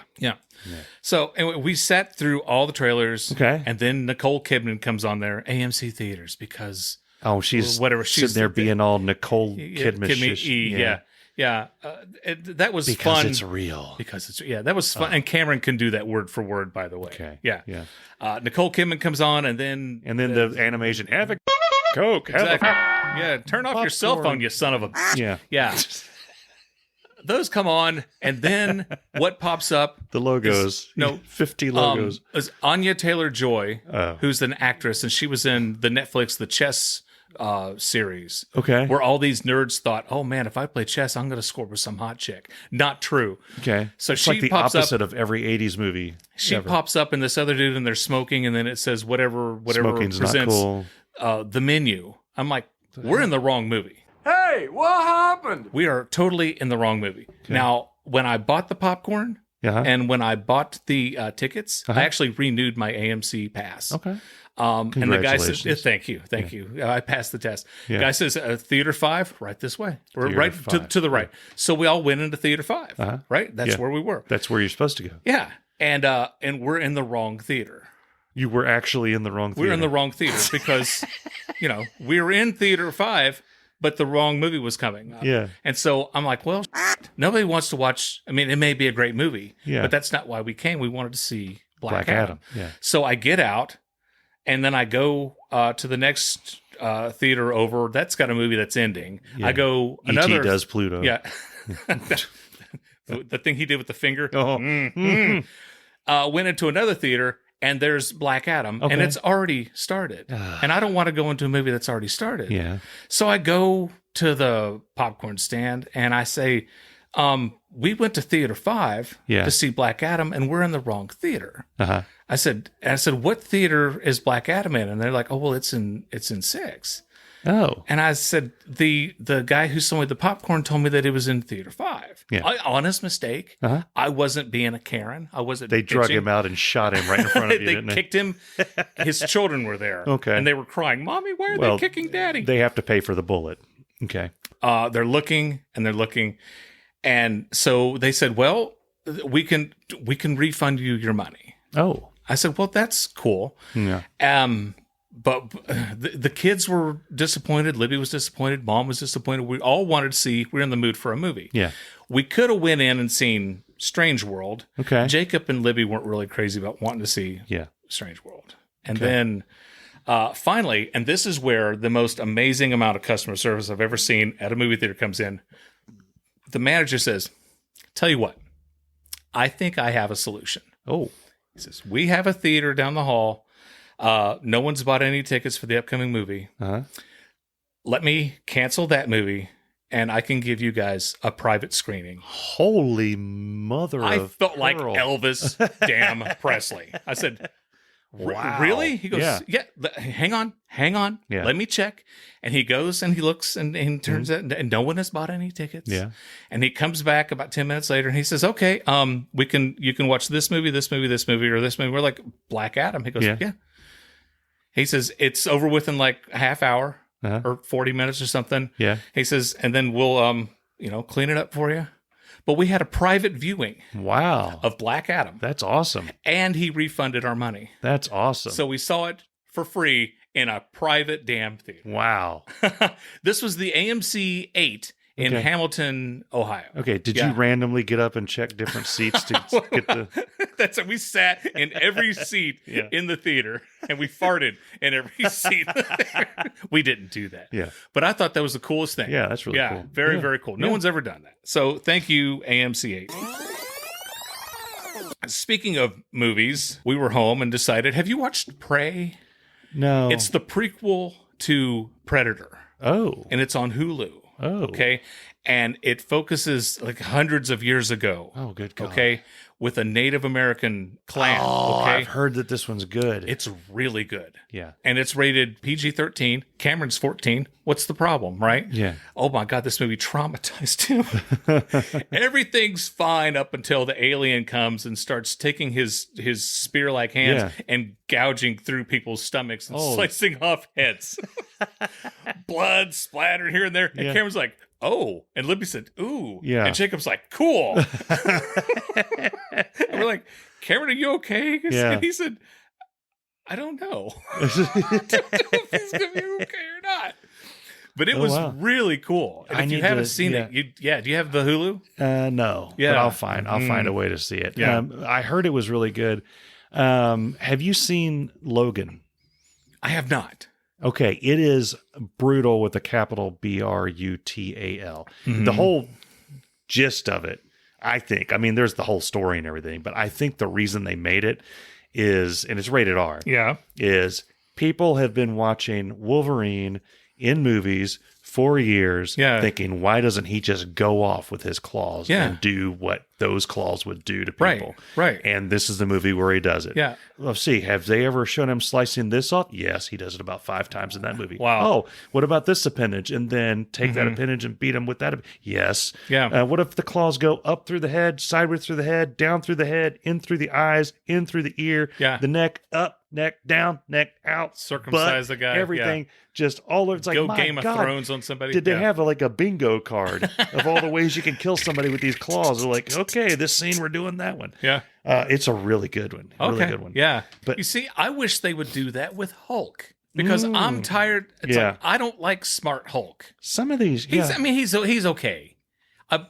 So anyway, we sat through all the trailers. Okay. And then Nicole Kidman comes on there, AMC theaters, because she's she's sitting there being all Nicole Kidman. Yeah. That was because fun. It's real. That was fun. And Cameron can do that word for word, by the way. Okay. Yeah. Nicole Kidman comes on, and then the animation, have a Coke. Exactly. Turn off your cell phone, you son of a... Yeah. Those come on, and then what pops up? The logos. 50 logos. Is Anya Taylor-Joy, who's an actress, and she was in the Netflix The Chess series. Okay. Where all these nerds thought, oh man, if I play chess, I'm going to score with some hot chick. Not true. Okay. So it's she like the pops opposite up, of every 80s movie. She pops up in this other dude, and they're smoking, and then it says whatever Smoking's presents not cool. The menu. I'm like, we're in the wrong movie. Hey, what happened? We are totally in the wrong movie. Okay. Now, when I bought the popcorn and when I bought the tickets, I actually renewed my AMC pass. Okay. And the guy says, thank you. I passed the test. The guy says, Theater 5, right this way. We're Theater right 5. To the right. So we all went into Theater 5, right? That's where we were. That's where you're supposed to go. Yeah. And we're in the wrong theater. You were actually in the wrong theater. We're in the wrong theater because, we were in Theater 5, but the wrong movie was coming up. Yeah. And so I'm like, well, nobody wants to watch. I mean, it may be a great movie, but that's not why we came. We wanted to see Black Adam. Yeah. So I get out, and then I go to the next theater over. That's got a movie that's ending. Yeah. I go another. E.T. does Pluto. Yeah. the thing he did with the finger. Oh. Went into another theater. And there's Black Adam, and it's already started. And I don't want to go into a movie that's already started. Yeah. So I go to the popcorn stand, and I say, we went to Theater 5 to see Black Adam, and we're in the wrong theater. Uh-huh. I said, what theater is Black Adam in? And they're like, oh, well, it's in 6. Oh. And I said, the guy who sold me the popcorn told me that it was in Theater 5. Yeah. Honest mistake. Uh-huh. I wasn't being a Karen. I wasn't. They drug him out and shot him right in front of you, didn't they? They kicked him. His children were there. Okay. And they were crying, Mommy, why are they kicking Daddy? They have to pay for the bullet. Okay. They're looking. And so they said, well, we can refund you your money. Oh. I said, well, that's cool. Yeah. But the kids were disappointed. Libby was disappointed. Mom was disappointed. We all wanted to see. We were in the mood for a movie. Yeah. We could have went in and seen Strange World. Okay. Jacob and Libby weren't really crazy about wanting to see Strange World. And then finally, and this is where the most amazing amount of customer service I've ever seen at a movie theater comes in. The manager says, "Tell you what, I think I have a solution." Oh. He says, "We have a theater down the hall. No one's bought any tickets for the upcoming movie. Uh-huh. Let me cancel that movie, and I can give you guys a private screening." Holy mother I of felt like pearl. Elvis damn Presley. I said, Wow. Really? He goes, Yeah. Hang on. Yeah. Let me check. And he goes and he looks and turns out, and no one has bought any tickets. Yeah. And he comes back about 10 minutes later and he says, "Okay, you can watch this movie, or this movie." We're like, Black Adam. He goes, yeah. He says, "It's over with in like a half hour or 40 minutes or something." Yeah. He says, "And then we'll clean it up for you." But we had a private viewing Wow. of Black Adam. That's awesome. And he refunded our money. That's awesome. So we saw it for free in a private damn theater. Wow. This was the AMC 8 in Hamilton, Ohio. Okay. Did you randomly get up and check different seats to get the... That's it. We sat in every seat in the theater and we farted in every seat. We didn't do that. Yeah. But I thought that was the coolest thing. Yeah, that's really cool. Very, very cool. No one's ever done that. So thank you, AMC 8. Speaking of movies, we were home and decided, have you watched Prey? No. It's the prequel to Predator. Oh. And it's on Hulu. Oh. Okay. And it focuses like hundreds of years ago. Oh, good God. Okay. With a Native American clan. Oh, okay. I've heard that this one's good. It's really good. Yeah. And it's rated PG-13. Cameron's 14. What's the problem, right? Yeah. Oh my God, this movie traumatized him. Everything's fine up until the alien comes and starts taking his spear-like hands and gouging through people's stomachs and slicing off heads. Blood splattered here and there. And Cameron's like, "Oh." And Libby said, "Ooh." Yeah. And Jacob's like, "Cool." And we're like, "Cameron, are you okay?" And he said, "I don't know. I don't know if he's going to be okay or not." But it was really cool. And if you haven't seen it, do you have the Hulu? No. Yeah. But I'll find a way to see it. Yeah. I heard it was really good. Have you seen Logan? I have not. Okay, it is brutal with a capital Brutal. Mm-hmm. The whole gist of it, I think, I mean, there's the whole story and everything, but I think the reason they made it is, and it's rated R, is people have been watching Wolverine in movies for years, thinking, why doesn't he just go off with his claws and do what those claws would do to people? Right. And this is the movie where he does it. Yeah. Let's see. Have they ever shown him slicing this off? Yes, he does it about 5 times in that movie. Wow. Oh, what about this appendage? And then take that appendage and beat him with that. Yes. Yeah. What if the claws go up through the head, sideways through the head, down through the head, in through the eyes, in through the ear, the neck, up, neck down, neck out, circumcise the guy, everything, just all over. It's like, go my Game of God, Thrones on somebody. Did they have like a bingo card of all the ways you can kill somebody with these claws? They're like, okay, this scene we're doing that one. Yeah, it's a really good one. Really good one. Yeah, but you see, I wish they would do that with Hulk because I'm tired. It's like, I don't like Smart Hulk. Some of these, he's okay.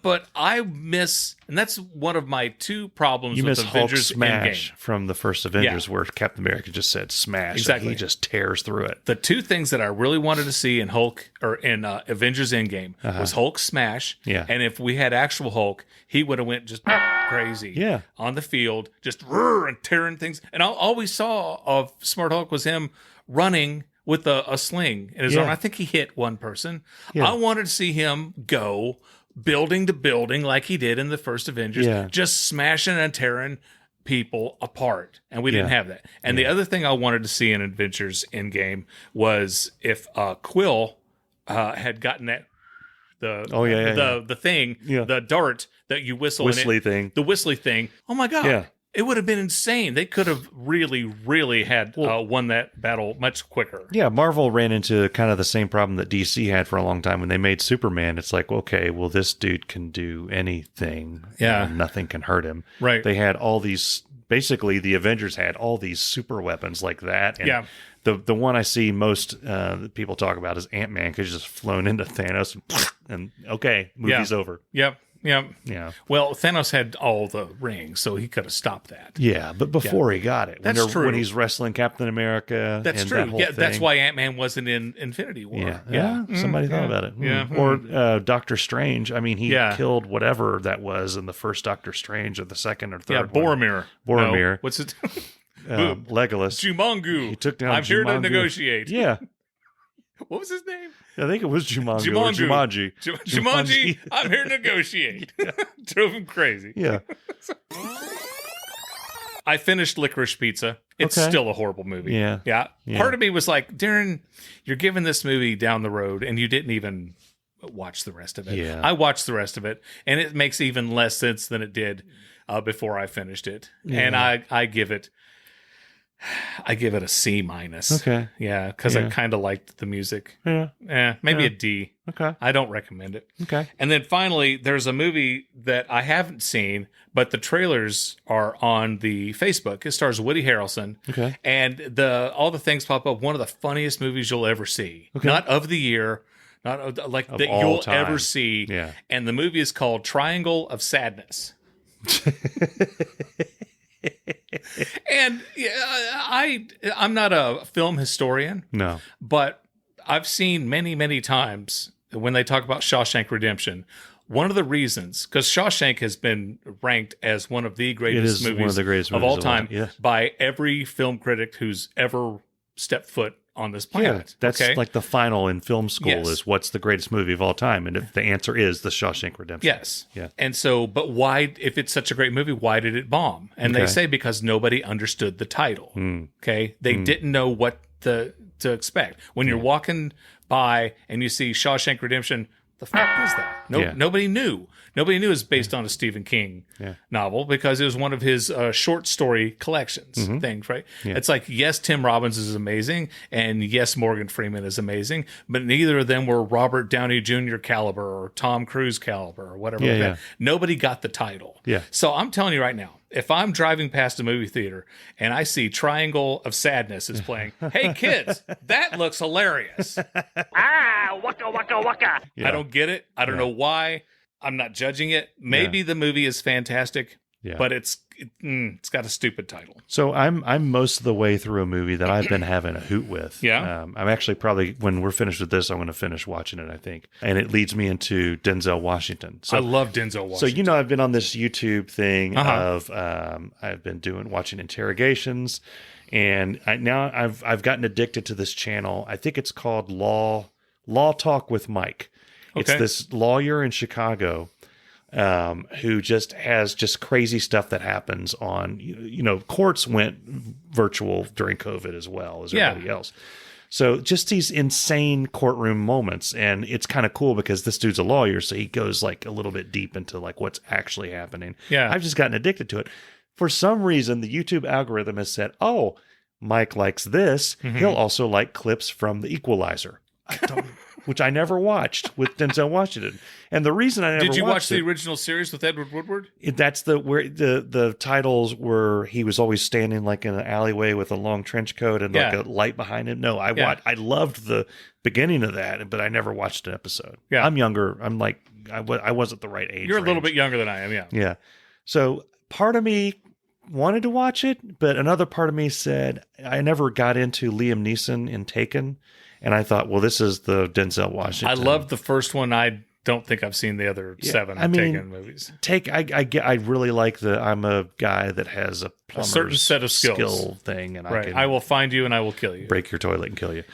But I miss, and that's one of my 2 problems you with miss Avengers Hulk smash Endgame. From the first Avengers, where Captain America just said smash. Exactly, and he just tears through it. The 2 things that I really wanted to see in Hulk or in Avengers Endgame was Hulk smash. Yeah, and if we had actual Hulk, he would have went just crazy. Yeah, on the field, just and tearing things. And all we saw of Smart Hulk was him running with a sling in his arm. I think he hit one person. I wanted to see him go building to building like he did in the first Avengers, just smashing and tearing people apart. And we didn't have that. And the other thing I wanted to see in Adventures Endgame was if Quill had gotten that the thing, the dart that you whistle whistly in it, thing. The whistly thing. Oh my God. Yeah. It would have been insane. They could have really, really had won that battle much quicker. Yeah, Marvel ran into kind of the same problem that DC had for a long time when they made Superman. It's like, okay, well, this dude can do anything. Yeah. And nothing can hurt him. Right. They had all these basically the Avengers had all these super weapons like that. And the one I see most that people talk about is Ant-Man, because he's just flown into Thanos and okay, movie's over. Yep. Yeah. Well, Thanos had all the rings, so he could have stopped that. Yeah, but before he got it. That's true. When he's wrestling Captain America. That's true. That that's why Ant-Man wasn't in Infinity War. Yeah. Somebody thought about it. Yeah. Or Doctor Strange. I mean, he killed whatever that was in the first Doctor Strange or the second or third one. Boromir. No, what's it? Legolas. Jumangu. He took down I'm here to negotiate. Yeah. What was his name? I think it was Jumangu. Or Jumanji. Jumanji, I'm here to negotiate. Drove him crazy. Yeah. I finished Licorice Pizza. It's still a horrible movie. Yeah. Part of me was like, Darin, you're giving this movie down the road, and you didn't even watch the rest of it. Yeah. I watched the rest of it, and it makes even less sense than it did before I finished it. Yeah. And I give it a C-. Okay. Yeah, because I kind of liked the music. Yeah. Maybe a D. Okay. I don't recommend it. Okay. And then finally, there's a movie that I haven't seen, but the trailers are on the Facebook. It stars Woody Harrelson. Okay. And all the things pop up. One of the funniest movies you'll ever see. Okay. Not of the year, not of, like of that all you'll time. ever see. Yeah. And the movie is called Triangle of Sadness. And I'm not a film historian. No. But I've seen many, many times when they talk about Shawshank Redemption, one of the reasons, because Shawshank has been ranked as one of the greatest movies of all time by every film critic who's ever stepped foot on this planet. Yeah, that's like the final in film school is what's the greatest movie of all time? And if the answer is The Shawshank Redemption. Yes. Yeah. And so, but why, if it's such a great movie, why did it bomb? And they say because nobody understood the title. Okay. They didn't know what to expect. When you're walking by and you see Shawshank Redemption, the fuck is that? Nobody knew. Nobody knew it was based on a Stephen King novel because it was one of his short story collections things, right? Yeah. It's like, yes, Tim Robbins is amazing, and yes, Morgan Freeman is amazing, but neither of them were Robert Downey Jr. caliber or Tom Cruise caliber or whatever. That. Nobody got the title. Yeah. So I'm telling you right now, if I'm driving past a movie theater and I see Triangle of Sadness is playing, hey kids, that looks hilarious. Waka waka waka. Yeah. I don't get it. I don't know why. I'm not judging it. Maybe the movie is fantastic, but it's got a stupid title. So I'm most of the way through a movie that I've been having a hoot with. Yeah. I'm actually probably, when we're finished with this, I'm going to finish watching it, I think. And it leads me into Denzel Washington. So I love Denzel Washington. So, you know, I've been on this YouTube thing of I've been watching interrogations, and I've gotten addicted to this channel. I think it's called Law Talk with Mike. It's this lawyer in Chicago who just has crazy stuff that happens on, courts went virtual during COVID as well as everybody else. So just these insane courtroom moments. And it's kind of cool because this dude's a lawyer. So he goes like a little bit deep into like what's actually happening. Yeah. I've just gotten addicted to it. For some reason, the YouTube algorithm has said, oh, Mike likes this. He'll also like clips from The Equalizer. Which I never watched with Denzel Washington. And the reason I never watched Did you watch the original series with Edward Woodward? That's where the titles were, he was always standing like in an alleyway with a long trench coat and like a light behind him. No, I loved the beginning of that, but I never watched an episode. Yeah. I'm younger. I'm like, I wasn't the right age. You're a little bit younger than I am, Yeah. So part of me wanted to watch it, but another part of me said, I never got into Liam Neeson in Taken. And I thought, well, this is the Denzel Washington. I loved the first one. I don't think I've seen the other 7 Taken movies. I really like I'm a guy that has a certain set of skill thing, and I will find you and I will kill you. Break your toilet and kill you.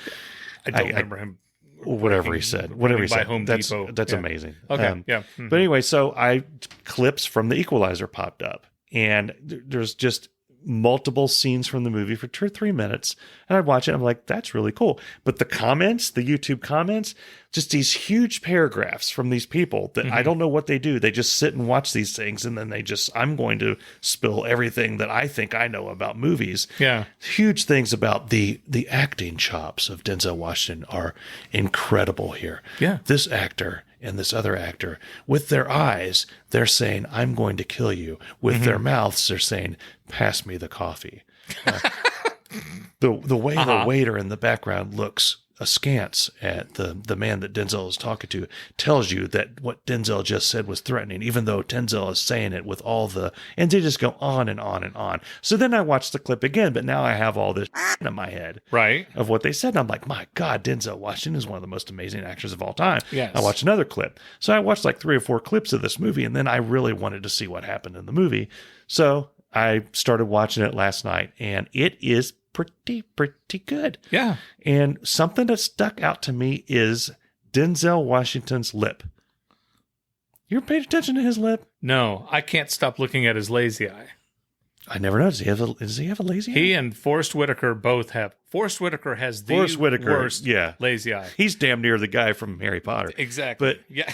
I don't remember him. Whatever he said. Home Depot. That's amazing. Okay. But anyway, so clips from The Equalizer popped up, and there's just multiple scenes from the movie for 2 or 3 minutes, and I'd watch it. I'm like, that's really cool. But the YouTube comments, just these huge paragraphs from these people that I don't know what they do. They just sit and watch these things, and then I'm going to spill everything that I think I know about movies. Yeah. Huge things about the acting chops of Denzel Washington are incredible here. Yeah. This actor and this other actor. With their eyes, they're saying, I'm going to kill you. With their mouths, they're saying, pass me the coffee. The way the waiter in the background looks askance at the man that Denzel is talking to tells you that what Denzel just said was threatening, even though Denzel is saying it with all and they just go on and on and on. So then I watched the clip again, but now I have all this in my head of what they said. And I'm like, my God, Denzel Washington is one of the most amazing actors of all time. Yes. I watched another clip. So I watched like 3 or 4 clips of this movie, and then I really wanted to see what happened in the movie. So I started watching it last night, and it is pretty good. Yeah. And something that stuck out to me is Denzel Washington's lip. You ever paid attention to his lip? No, I can't stop looking at his lazy eye. I never noticed. Does he have a lazy eye? He and Forrest Whitaker both have. Forrest Whitaker has the worst lazy eye. He's damn near the guy from Harry Potter. Exactly. But yeah.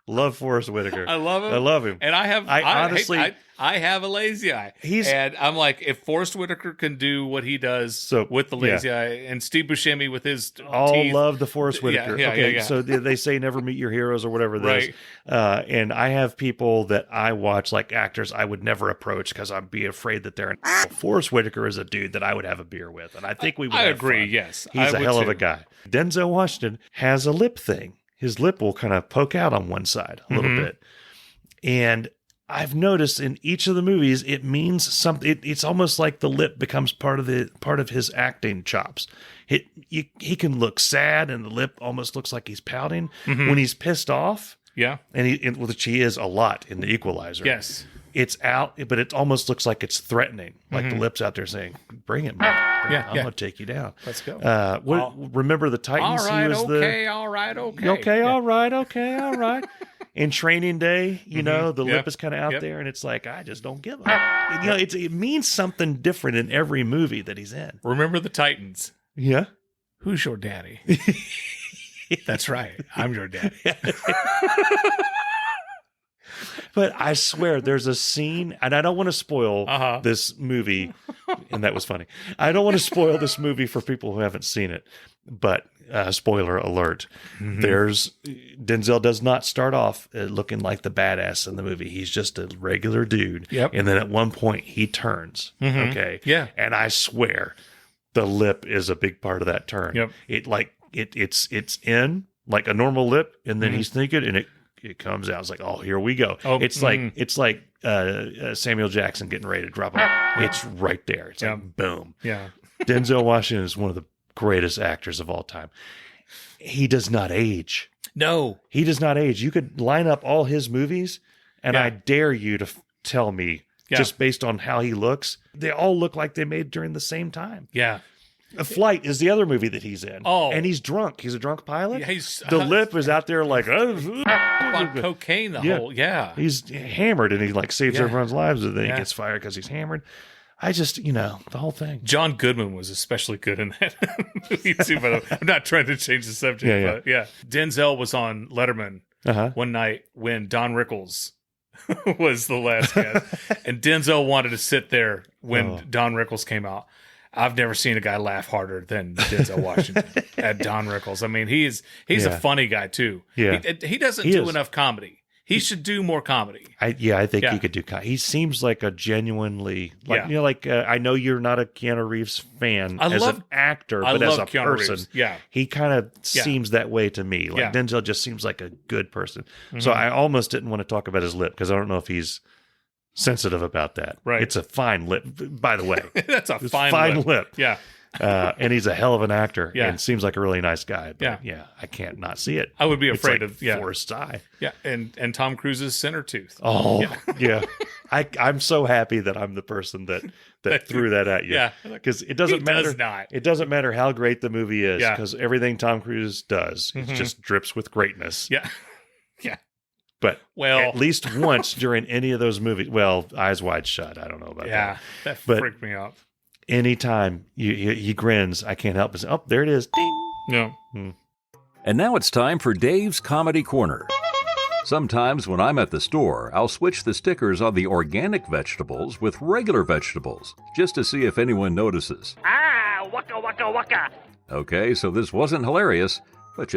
Love Forrest Whitaker. I love him. I love him. And I honestly I have a lazy eye. And I'm like, if Forrest Whitaker can do what he does with the lazy eye, and Steve Buscemi with his teeth. Love the Forrest Whitaker. Yeah. So they say never meet your heroes or whatever this. And I have people that I watch, like actors I would never approach because I'd be afraid that they're Forrest Whitaker is a dude that I would have a beer with. And I think we would have agree, fun. yes. He's a hell of a guy. Denzel Washington has a lip thing. His lip will kind of poke out on one side a little bit. And I've noticed in each of the movies, it means something. It's almost like the lip becomes part of his acting chops. He can look sad, and the lip almost looks like he's pouting when he's pissed off. Yeah, which he is a lot in The Equalizer. Yes, it's out, but it almost looks like it's threatening, like the lips out there saying, "Bring it, man. I'm gonna take you down. Let's go." Remember the Titans? All right, okay. All right. In Training Day, the lip is kind of out there, and it's like, I just don't give a. It means something different in every movie that he's in. Remember the Titans? Yeah. Who's your daddy? That's right. I'm your daddy. But I swear there's a scene, and I don't want to spoil this movie, and that was funny. I don't want to spoil this movie for people who haven't seen it, but spoiler alert, Denzel does not start off looking like the badass in the movie. He's just a regular dude. Yep. And then at one point he turns. Okay. Yeah. And I swear the lip is a big part of that turn. Yep. It's in like a normal lip, and then he's thinking, and it comes out. It's like, oh, here we go. Oh, it's like Samuel Jackson getting ready to drop it. It's right there. It's like boom. Yeah. Denzel Washington is one of the greatest actors of all time. He does not age. No, he does not age. You could line up all his movies, and I dare you to tell me, just based on how he looks, they all look like they made during the same time. Yeah. A Flight is the other movie that he's in. Oh. And he's drunk. He's a drunk pilot. Yeah, the lip is out there like... on cocaine whole... Yeah. He's hammered, and he like saves everyone's lives, and then he gets fired because he's hammered. I just, the whole thing. John Goodman was especially good in that movie too, but I'm not trying to change the subject. But Denzel was on Letterman one night when Don Rickles was the last guest, and Denzel wanted to sit there when Don Rickles came out. I've never seen a guy laugh harder than Denzel Washington at Don Rickles. I mean, he's a funny guy too. Yeah. He doesn't do enough comedy. He should do more comedy. I think he could do comedy. He seems like a genuinely, I know you're not a Keanu Reeves fan an actor, but as a Keanu person, Reeves. He kind of seems that way to me. Like Denzel just seems like a good person. So I almost didn't want to talk about his lip because I don't know if he's sensitive about that. Right. It's a fine lip, by the way. That's a fine lip. Yeah. And he's a hell of an actor and seems like a really nice guy. But I can't not see it. I would be afraid of Forrest's eye. Yeah, and Tom Cruise's center tooth. Oh, yeah. I'm so happy that I'm the person that threw that at you. Yeah. Because it doesn't matter. Does not. It doesn't matter how great the movie is, because everything Tom Cruise does, it just drips with greatness. Yeah. Yeah. But at least once during any of those movies, Eyes Wide Shut, I don't know about that. Yeah, that freaked me out. Anytime he grins, I can't help but say, oh, there it is. Ding. No. And now it's time for Dave's Comedy Corner. Sometimes when I'm at the store, I'll switch the stickers on the organic vegetables with regular vegetables, just to see if anyone notices. Waka waka waka. Okay, so this wasn't hilarious, but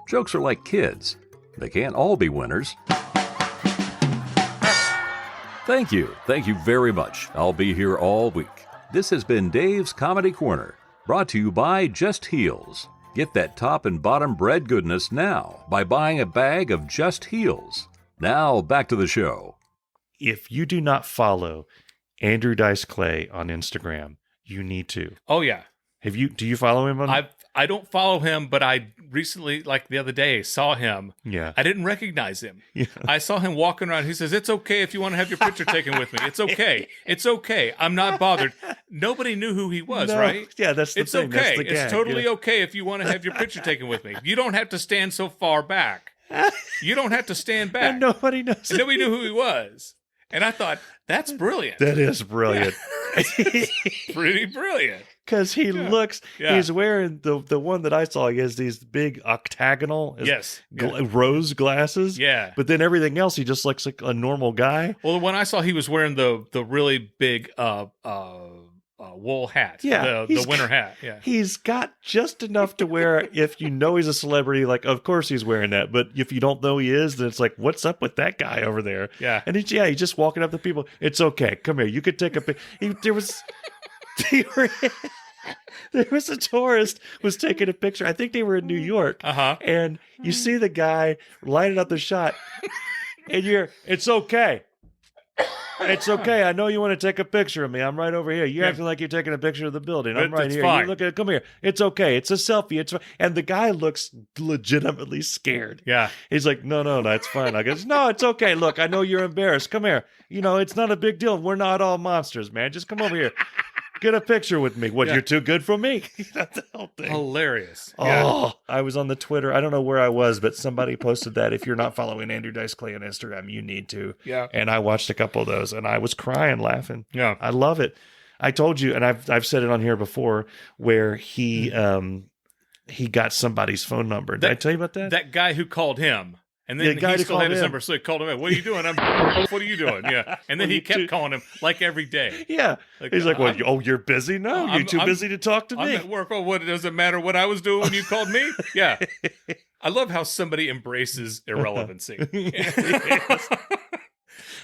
jokes are like kids. They can't all be winners. Thank you very much. I'll be here all week. This has been Dave's Comedy Corner, brought to you by Just Heels. Get that top and bottom bread goodness now by buying a bag of Just Heels. Now, back to the show. If you do not follow Andrew Dice Clay on Instagram, you need to. Oh, yeah. Do you follow him on? I don't follow him, but I recently, like the other day, saw him. Yeah. I didn't recognize him. Yeah. I saw him walking around. He says, "It's okay if you want to have your picture taken with me. It's okay. It's okay. I'm not bothered." Nobody knew who he was, right? Yeah, that's the thing. Okay. That's the gag. It's totally okay if you want to have your picture taken with me. You don't have to stand so far back. You don't have to stand back. And nobody knows. And nobody knew who he was. And I thought, that's brilliant. That is brilliant. Pretty brilliant. Because he looks, he's wearing the one that I saw. He has these big octagonal rose glasses. Yeah. But then everything else, he just looks like a normal guy. Well, when I saw he was wearing the really big wool hat. Yeah. The winter hat. Yeah. He's got just enough to wear if you know he's a celebrity, like, of course he's wearing that. But if you don't know he is, then it's like, what's up with that guy over there? Yeah. And he's just walking up to people. It's okay. Come here. You could take a picture. There was a tourist was taking a picture. I think they were in New York. And you see the guy lining up the shot, and it's okay. It's okay. I know you want to take a picture of me. I'm right over here. You're acting like you're taking a picture of the building. I'm right here. Fine. You look at it. Come here. It's okay. It's a selfie. It's fine. And the guy looks legitimately scared. Yeah. He's like, no, that's fine. I guess, no, it's okay. Look, I know you're embarrassed. Come here. It's not a big deal. We're not all monsters, man. Just come over here. Get a picture with me. What, you're too good for me? That's the whole thing. Hilarious. Oh, I was on the Twitter. I don't know where I was, but somebody posted that. If you're not following Andrew Dice Clay on Instagram, you need to. Yeah. And I watched a couple of those, and I was crying, laughing. Yeah. I love it. I told you, and I've said it on here before, where he got somebody's phone number. Did I tell you about that? That guy who called him. And then he still had his number, so he called him in. What are you doing? What are you doing? Yeah. And then he kept calling him like every day. Yeah. He's like, well, you're busy? No, you're too busy to talk to me. I'm at work. Oh, what, does it matter what I was doing when you called me? Yeah. I love how somebody embraces irrelevancy.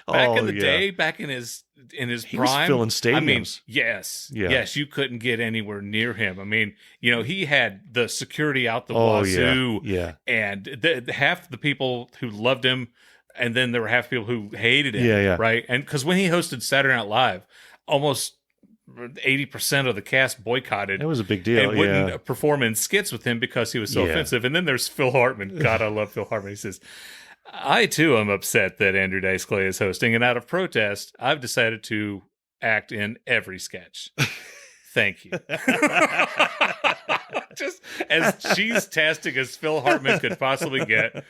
Back in the day, back in his he prime, was filling stadiums. I mean, yes, you couldn't get anywhere near him. I mean, he had the security out the wazoo, and half the people who loved him, and then there were half people who hated him, right? And because when he hosted Saturday Night Live, almost 80% of the cast boycotted. It was a big deal. And wouldn't perform in skits with him because he was so offensive. And then there's Phil Hartman. God, I love Phil Hartman. He says, I too am upset that Andrew Dice Clay is hosting, and out of protest, I've decided to act in every sketch. Thank you. Just as cheese-tastic as Phil Hartman could possibly get.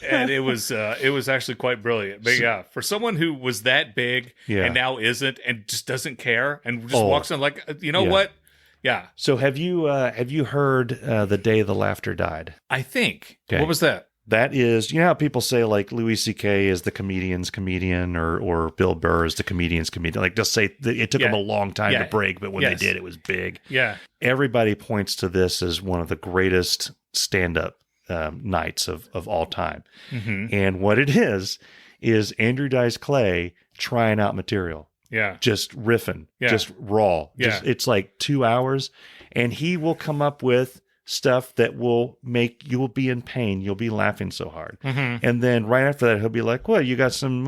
And it was actually quite brilliant. But yeah, for someone who was that big and now isn't and just doesn't care and just walks on like, what? Yeah. So have you heard The Day the Laughter Died? I think. Okay. What was that? That is, how people say like Louis C.K. is the comedian's comedian or Bill Burr is the comedian's comedian. Like just say it took them a long time to break, but when they did, it was big. Yeah. Everybody points to this as one of the greatest stand-up nights of all time. Mm-hmm. And what it is Andrew Dice Clay trying out material. Yeah. Just riffing. Yeah. Just raw. Yeah. It's like 2 hours, and he will come up with stuff that will make you will be in pain. You'll be laughing so hard. Mm-hmm. And then right after that, he'll be like, well, you got some,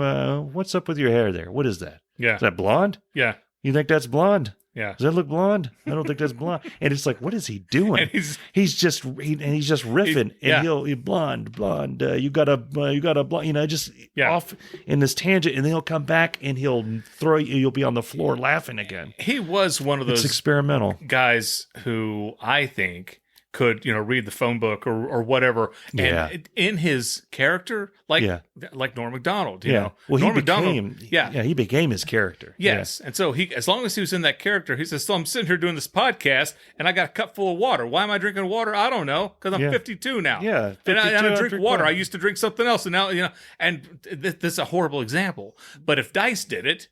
what's up with your hair there? What is that? Yeah. Is that blonde? Yeah. You think that's blonde? Yeah. Does that look blonde? I don't think that's blonde. And it's like, what is he doing? He's just riffing, and he'll blonde. You got a blonde, just off in this tangent, and then he'll come back and he'll throw you. You'll be on the floor laughing again. He was one of those experimental guys who I think could, read the phone book or whatever. And in his character, like Norm Macdonald, you know. Well, Norm he became his character. Yes. And so as long as he was in that character, he says, so I'm sitting here doing this podcast and I got a cup full of water. Why am I drinking water? I don't know. Because I'm 52 now. Yeah. And I drink water. I used to drink something else. And now, and this is a horrible example. But if Dice did it,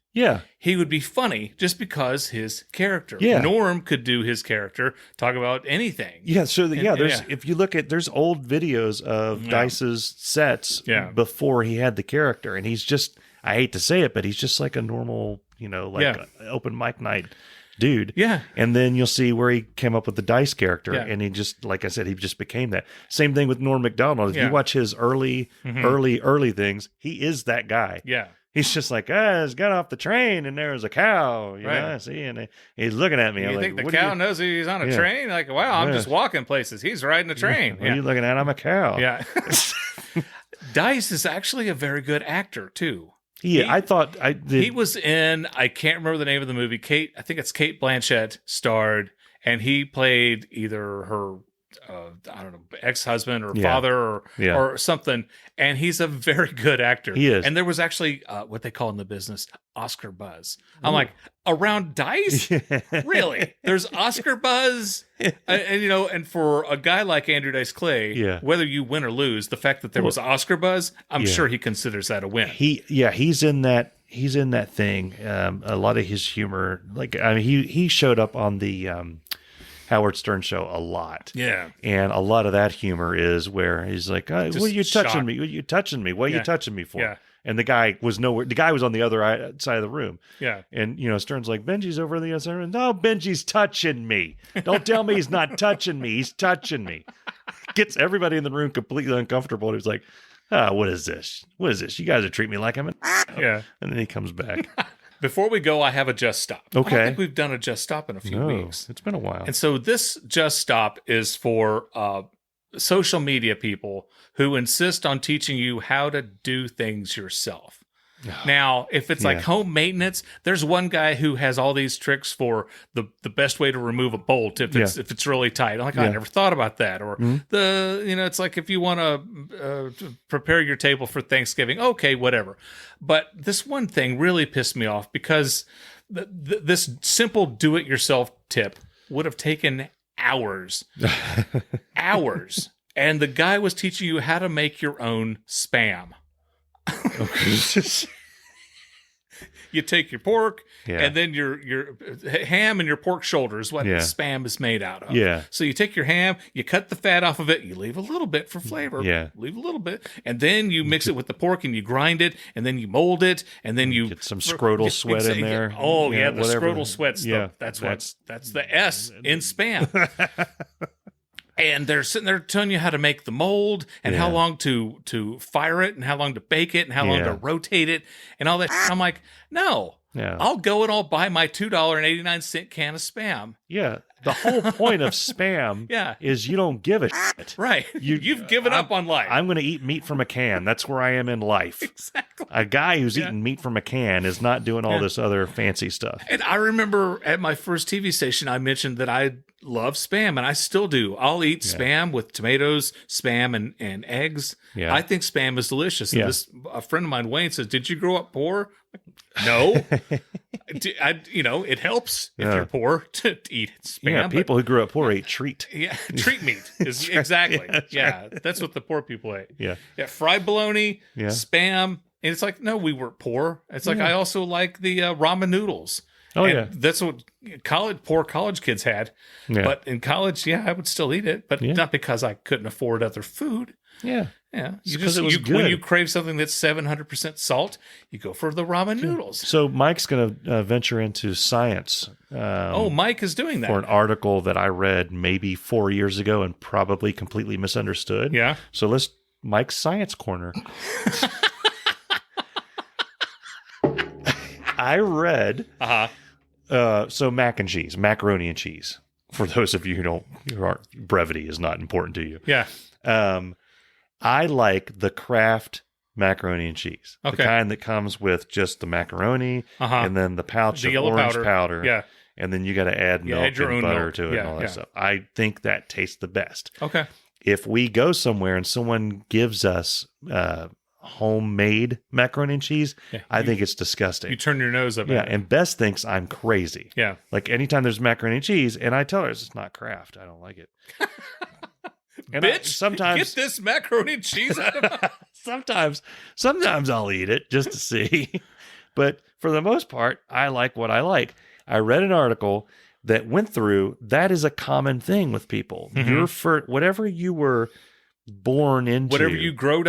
he would be funny just because his character. Norm could do his character, talk about anything. So if you look at, there's old videos of Dice's sets before he had the character, and he's just, I hate to say it, but he's just like a normal, open mic night dude. Yeah. And then you'll see where he came up with the Dice character, and he just, like I said, he just became that. Same thing with Norm Macdonald. If you watch his early things, he is that guy. Yeah. He's just like, I just got off the train and there was a cow, you know, see, and he's looking at me. You think the cow knows he's on a train? Like, wow, I'm just walking places. He's riding a train. What are you looking at? I'm a cow. Yeah. Dice is actually a very good actor, too. I thought he was in, I can't remember the name of the movie. I think it's Cate Blanchett starred, and he played either her I don't know, ex-husband or father or something. And he's a very good actor. He is. And there was actually what they call in the business Oscar buzz. I'm like, around Dice? Really? There's Oscar buzz? And for a guy like Andrew Dice Clay, whether you win or lose, the fact that there was Oscar buzz, I'm sure he considers that a win. He's in that. He's in that thing. A lot of his humor, he showed up on the Howard Stern show a lot. Yeah. And a lot of that humor is where he's like, what are you touching me? What are you touching me? What are you touching me for? Yeah. And the guy was nowhere. The guy was on the other side of the room. Yeah. And, Stern's like, Benji's over on the other side of the room. No, Benji's touching me. Don't tell me he's not touching me. He's touching me. Gets everybody in the room completely uncomfortable. He's like, what is this? What is this? You guys are treating me like I'm Yeah. And then he comes back. Before we go, I have a Just Stop. Okay. I don't think we've done a Just Stop in a few weeks. It's been a while. And so this Just Stop is for social media people who insist on teaching you how to do things yourself. Now, if it's like home maintenance, there's one guy who has all these tricks for the best way to remove a bolt if it's really tight. I'm like, I never thought about that. Or it's like if you want to prepare your table for Thanksgiving, okay, whatever. But this one thing really pissed me off because this simple do-it-yourself tip would have taken hours. Hours. And the guy was teaching you how to make your own Spam. You take your pork and then your ham and your pork shoulder is what Spam is made out of. Yeah. So you take your ham, you cut the fat off of it, you leave a little bit for flavor. Yeah. Leave a little bit. And then you mix it with the pork and you grind it and then you mold it and then you get some scrotal sweat in there. Oh, the scrotal sweat stuff. Yeah. That's the S in Spam. And they're sitting there telling you how to make the mold and how long to fire it and how long to bake it and how long to rotate it and all that. I'm like, no, I'll go and I'll buy my $2.89 can of Spam. Yeah. The whole point of Spam is you don't give a shit. Right. You've given up on life. I'm going to eat meat from a can. That's where I am in life. Exactly. A guy who's eating meat from a can is not doing all this other fancy stuff. And I remember at my first TV station, I mentioned that I love Spam, and I still do. I'll eat Spam with tomatoes, Spam, and eggs. Yeah. I think Spam is delicious. And a friend of mine, Wayne, says, did you grow up poor? No. It helps if you're poor to eat Spam. Yeah, people who grew up poor ate treat. Yeah, treat meat. Exactly. That's what the poor people ate. Yeah. Fried bologna, Spam. And it's like, no, we weren't poor. It's like, I also like the ramen noodles. Oh, and that's what poor college kids had. Yeah. But in college, I would still eat it, but not because I couldn't afford other food. Yeah. Yeah. When you crave something that's 700% salt, you go for the ramen noodles. So Mike's going to venture into science. Mike is doing that. For an article that I read maybe 4 years ago and probably completely misunderstood. Yeah. So Mike's Science Corner. I read, so mac and cheese, macaroni and cheese. For those of you who aren't, brevity is not important to you. Yeah. I like the Kraft macaroni and cheese. Okay. The kind that comes with just the macaroni and then the pouch of orange powder. Yeah. and then you got to add milk and butter milk. to it and all that stuff. I think that tastes the best. Okay. If we go somewhere and someone gives us homemade macaroni and cheese, I think it's disgusting. You turn your nose up at it. And Bess thinks I'm crazy. Yeah. Like anytime there's macaroni and cheese, and I tell her it's not Kraft. I don't like it. And Bitch, sometimes get this macaroni and cheese out of my... sometimes I'll eat it just to see. But for the most part, I like what I like. I read an article that went through that is a common thing with people. Whatever you were born into, whatever you growed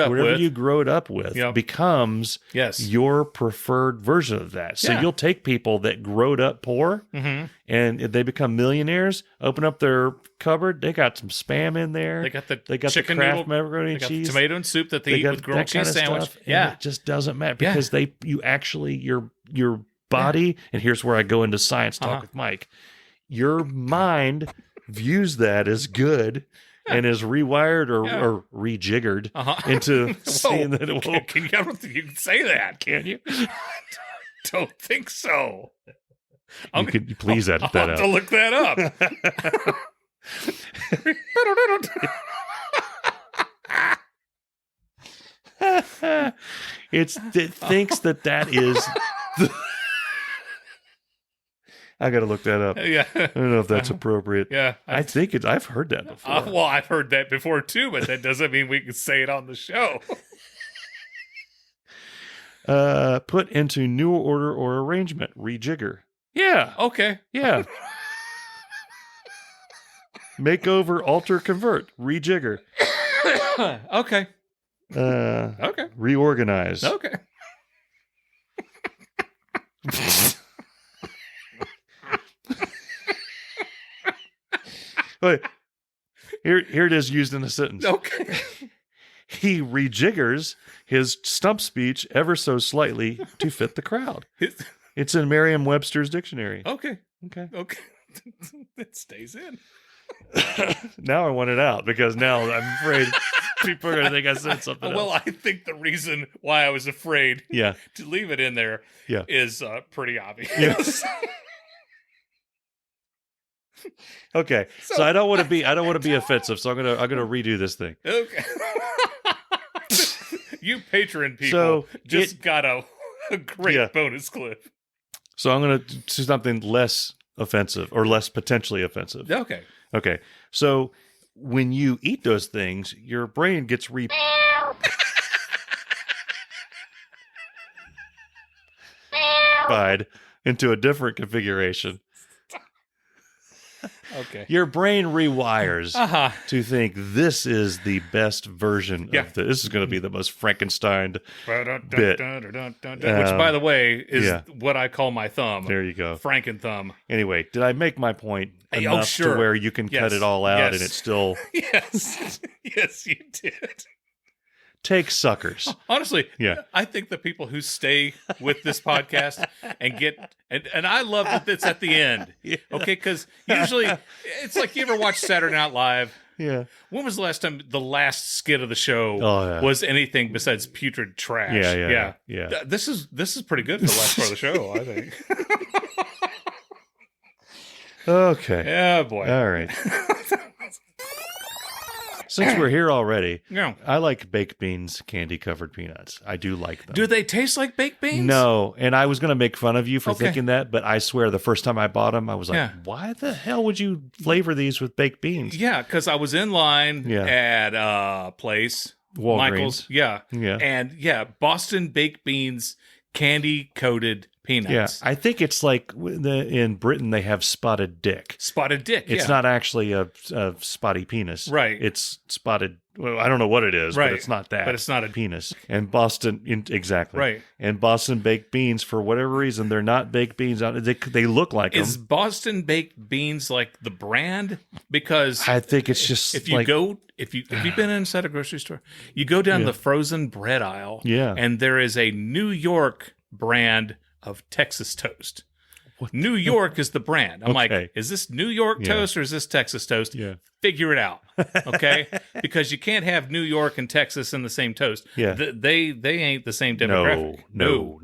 up with becomes your preferred version of that. So you'll take people that growed up poor and they become millionaires, open up their cupboard, they got some Spam in there. They got the chicken the Kraft macaroni and cheese, the tomato and soup that they eat with grilled cheese sandwich. It just doesn't matter because your body, and here's where I go into science talk with Mike. Your mind views that as good and is rewired or rejiggered into seeing that it will. You can say that, can you? Don't think so. Could you please edit that out? I'll have to look that up. It thinks that is. I got to look that up. Yeah. I don't know if that's appropriate. Yeah. I think I've heard that before. Well, I've heard that before too, but that doesn't mean we can say it on the show. Put into new order or arrangement. Rejigger. Yeah. Okay. Yeah. Makeover, alter, convert. Rejigger. Okay. Okay. Reorganize. Okay. Wait, here it is used in a sentence. Okay. He rejiggers his stump speech ever so slightly to fit the crowd. It's in Merriam-Webster's dictionary. Okay. Okay. It stays in. Now I want it out because now I'm afraid people are going to think I said something else. Well, I think the reason why I was afraid to leave it in there is pretty obvious. Yes. Okay, so I don't want to be offensive, so I'm gonna redo this thing. Okay. You Patreon people got a great bonus clip. So I'm gonna do something less offensive or less potentially offensive. Okay. So when you eat those things, your brain gets into a different configuration. Okay. Your brain rewires to think this is the best version of this. This is going to be the most Frankenstein bit. Which, by the way, is what I call my thumb. There you go. Franken thumb. Anyway, did I make my point enough to where you can cut it all out and it's still... Yes. Yes, you did. Take suckers. Honestly, I think the people who stay with this podcast and get and I love that it's at the end. Okay, because usually it's like, you ever watch Saturday Night Live? Yeah. When was the last time the last skit of the show was anything besides putrid trash? Yeah. This is pretty good for the last part of the show, I think. Okay. Yeah, boy. All right. Since we're here already, I like baked beans, candy-covered peanuts. I do like them. Do they taste like baked beans? No, and I was going to make fun of you for thinking that, but I swear the first time I bought them, I was like, why the hell would you flavor these with baked beans? Yeah, because I was in line at a place, Walgreens. Michael's, and Boston baked beans, candy-coated peanuts. Yeah, I think it's like in Britain they have spotted dick. Spotted dick, It's not actually a spotty penis. Right. It's spotted, well, I don't know what it is, but it's not that. But it's not a penis. And Boston, exactly. Right. And Boston baked beans, for whatever reason, they're not baked beans. They look like them. Is Boston baked beans like the brand? Because I think it's just if you've been inside a grocery store, you go down the frozen bread aisle, and there is a New York brand of Texas toast. New York is the brand. I'm like, is this New York toast or is this Texas toast? Yeah. Figure it out, okay? Because you can't have New York and Texas in the same toast. Yeah. They ain't the same demographic. No.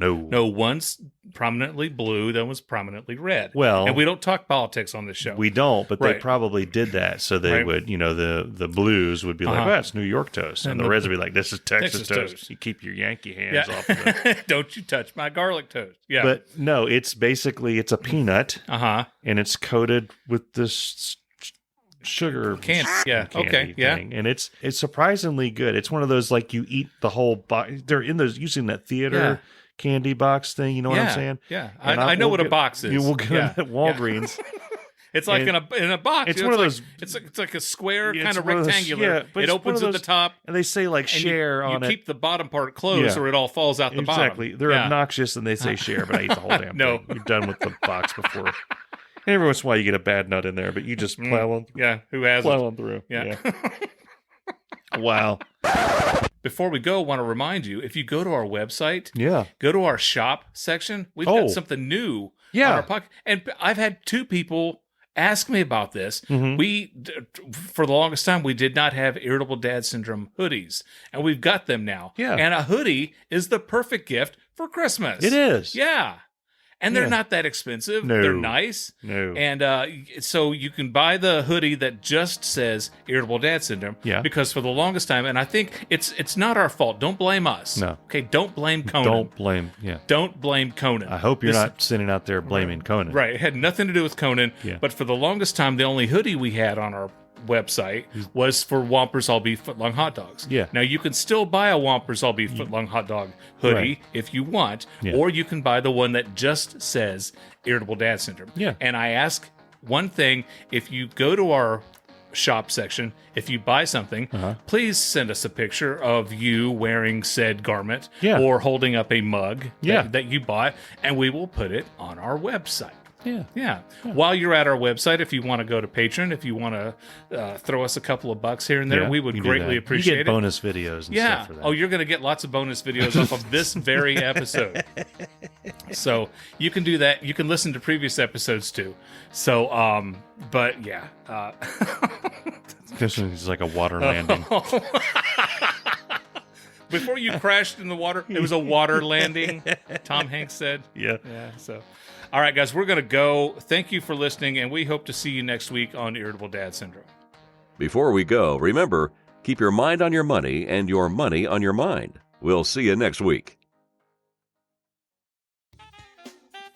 prominently blue, then was prominently red. Well, and we don't talk politics on this show. We don't, but they probably did that so they would, the blues would be like, well, that's New York toast. And the reds would be like, this is Texas toast. You keep your Yankee hands off of it. Don't you touch my garlic toast. Yeah. But no, it's basically, it's a peanut. And it's coated with this sugar candy thing. And it's surprisingly good. It's one of those, like, you eat the whole box. They're in those, using that theater candy box thing. You know what I'm saying? Yeah. I know what a box is. You will get it at Walgreens. It's like in a box. It's one of those. It's like a square kind of rectangular. But it opens at the top, and they say like share on it. You keep the bottom part closed, or it all falls out the bottom. Exactly. They're obnoxious, and they say share, but I eat the whole damn thing. You're done with the box before. And every once in a while, you get a bad nut in there, but you just plow on. Yeah, who has plow on through? Yeah. Wow. Before we go, I want to remind you, if you go to our website, go to our shop section. We've got something new on our podcast. And I've had 2 people ask me about this. We, for the longest time, we did not have Irritable Dad Syndrome hoodies, and we've got them now. Yeah. And a hoodie is the perfect gift for Christmas. It is. Yeah. And they're not that expensive. No. They're nice. No. And so you can buy the hoodie that just says Irritable Dad Syndrome. Yeah. Because for the longest time, and I think it's not our fault. Don't blame us. No. Okay, don't blame Conan. Don't blame Conan. I hope you're not sitting out there blaming Conan. Right. It had nothing to do with Conan. Yeah. But for the longest time, the only hoodie we had on our website was for Whompers All Beef Footlong hot dogs. Yeah. Now you can still buy a Whompers All Beef Footlong hot dog hoodie if you want, or you can buy the one that just says Irritable Dad Syndrome. Yeah. And I ask one thing: if you go to our shop section, if you buy something, please send us a picture of you wearing said garment or holding up a mug that you bought, and we will put it on our website. Yeah. While you're at our website, if you want to go to Patreon, if you want to throw us a couple of bucks here and there, we would greatly appreciate it. You get bonus videos and stuff for that. Oh, you're going to get lots of bonus videos off of this very episode. So you can do that. You can listen to previous episodes too. So, but yeah. This is like a water landing. Before you crashed in the water, it was a water landing, Tom Hanks said. Yeah. So, all right, guys, we're going to go. Thank you for listening, and we hope to see you next week on Irritable Dad Syndrome. Before we go, remember, keep your mind on your money and your money on your mind. We'll see you next week.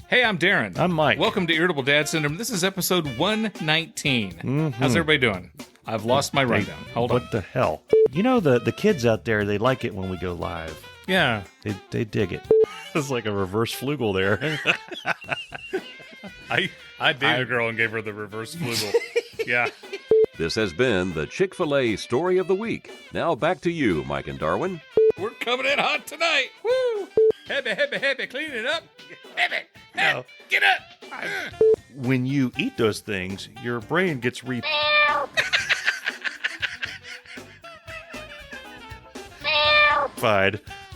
Hey, I'm Darin. I'm Mike. Welcome to Irritable Dad Syndrome. This is episode 119. How's everybody doing? I've lost my rundown. Hold on. What the hell? You know, the kids out there, they like it when we go live. Yeah. They dig it. It's like a reverse flugel there. I dated a girl and gave her the reverse flugel. Yeah. This has been the Chick-fil-A Story of the Week. Now back to you, Mike and Darwin. We're coming in hot tonight. Woo! Heavy, clean it up. Heavy, No. Get up. When you eat those things, your brain gets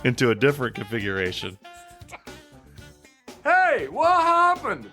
into a different configuration. Hey, what happened?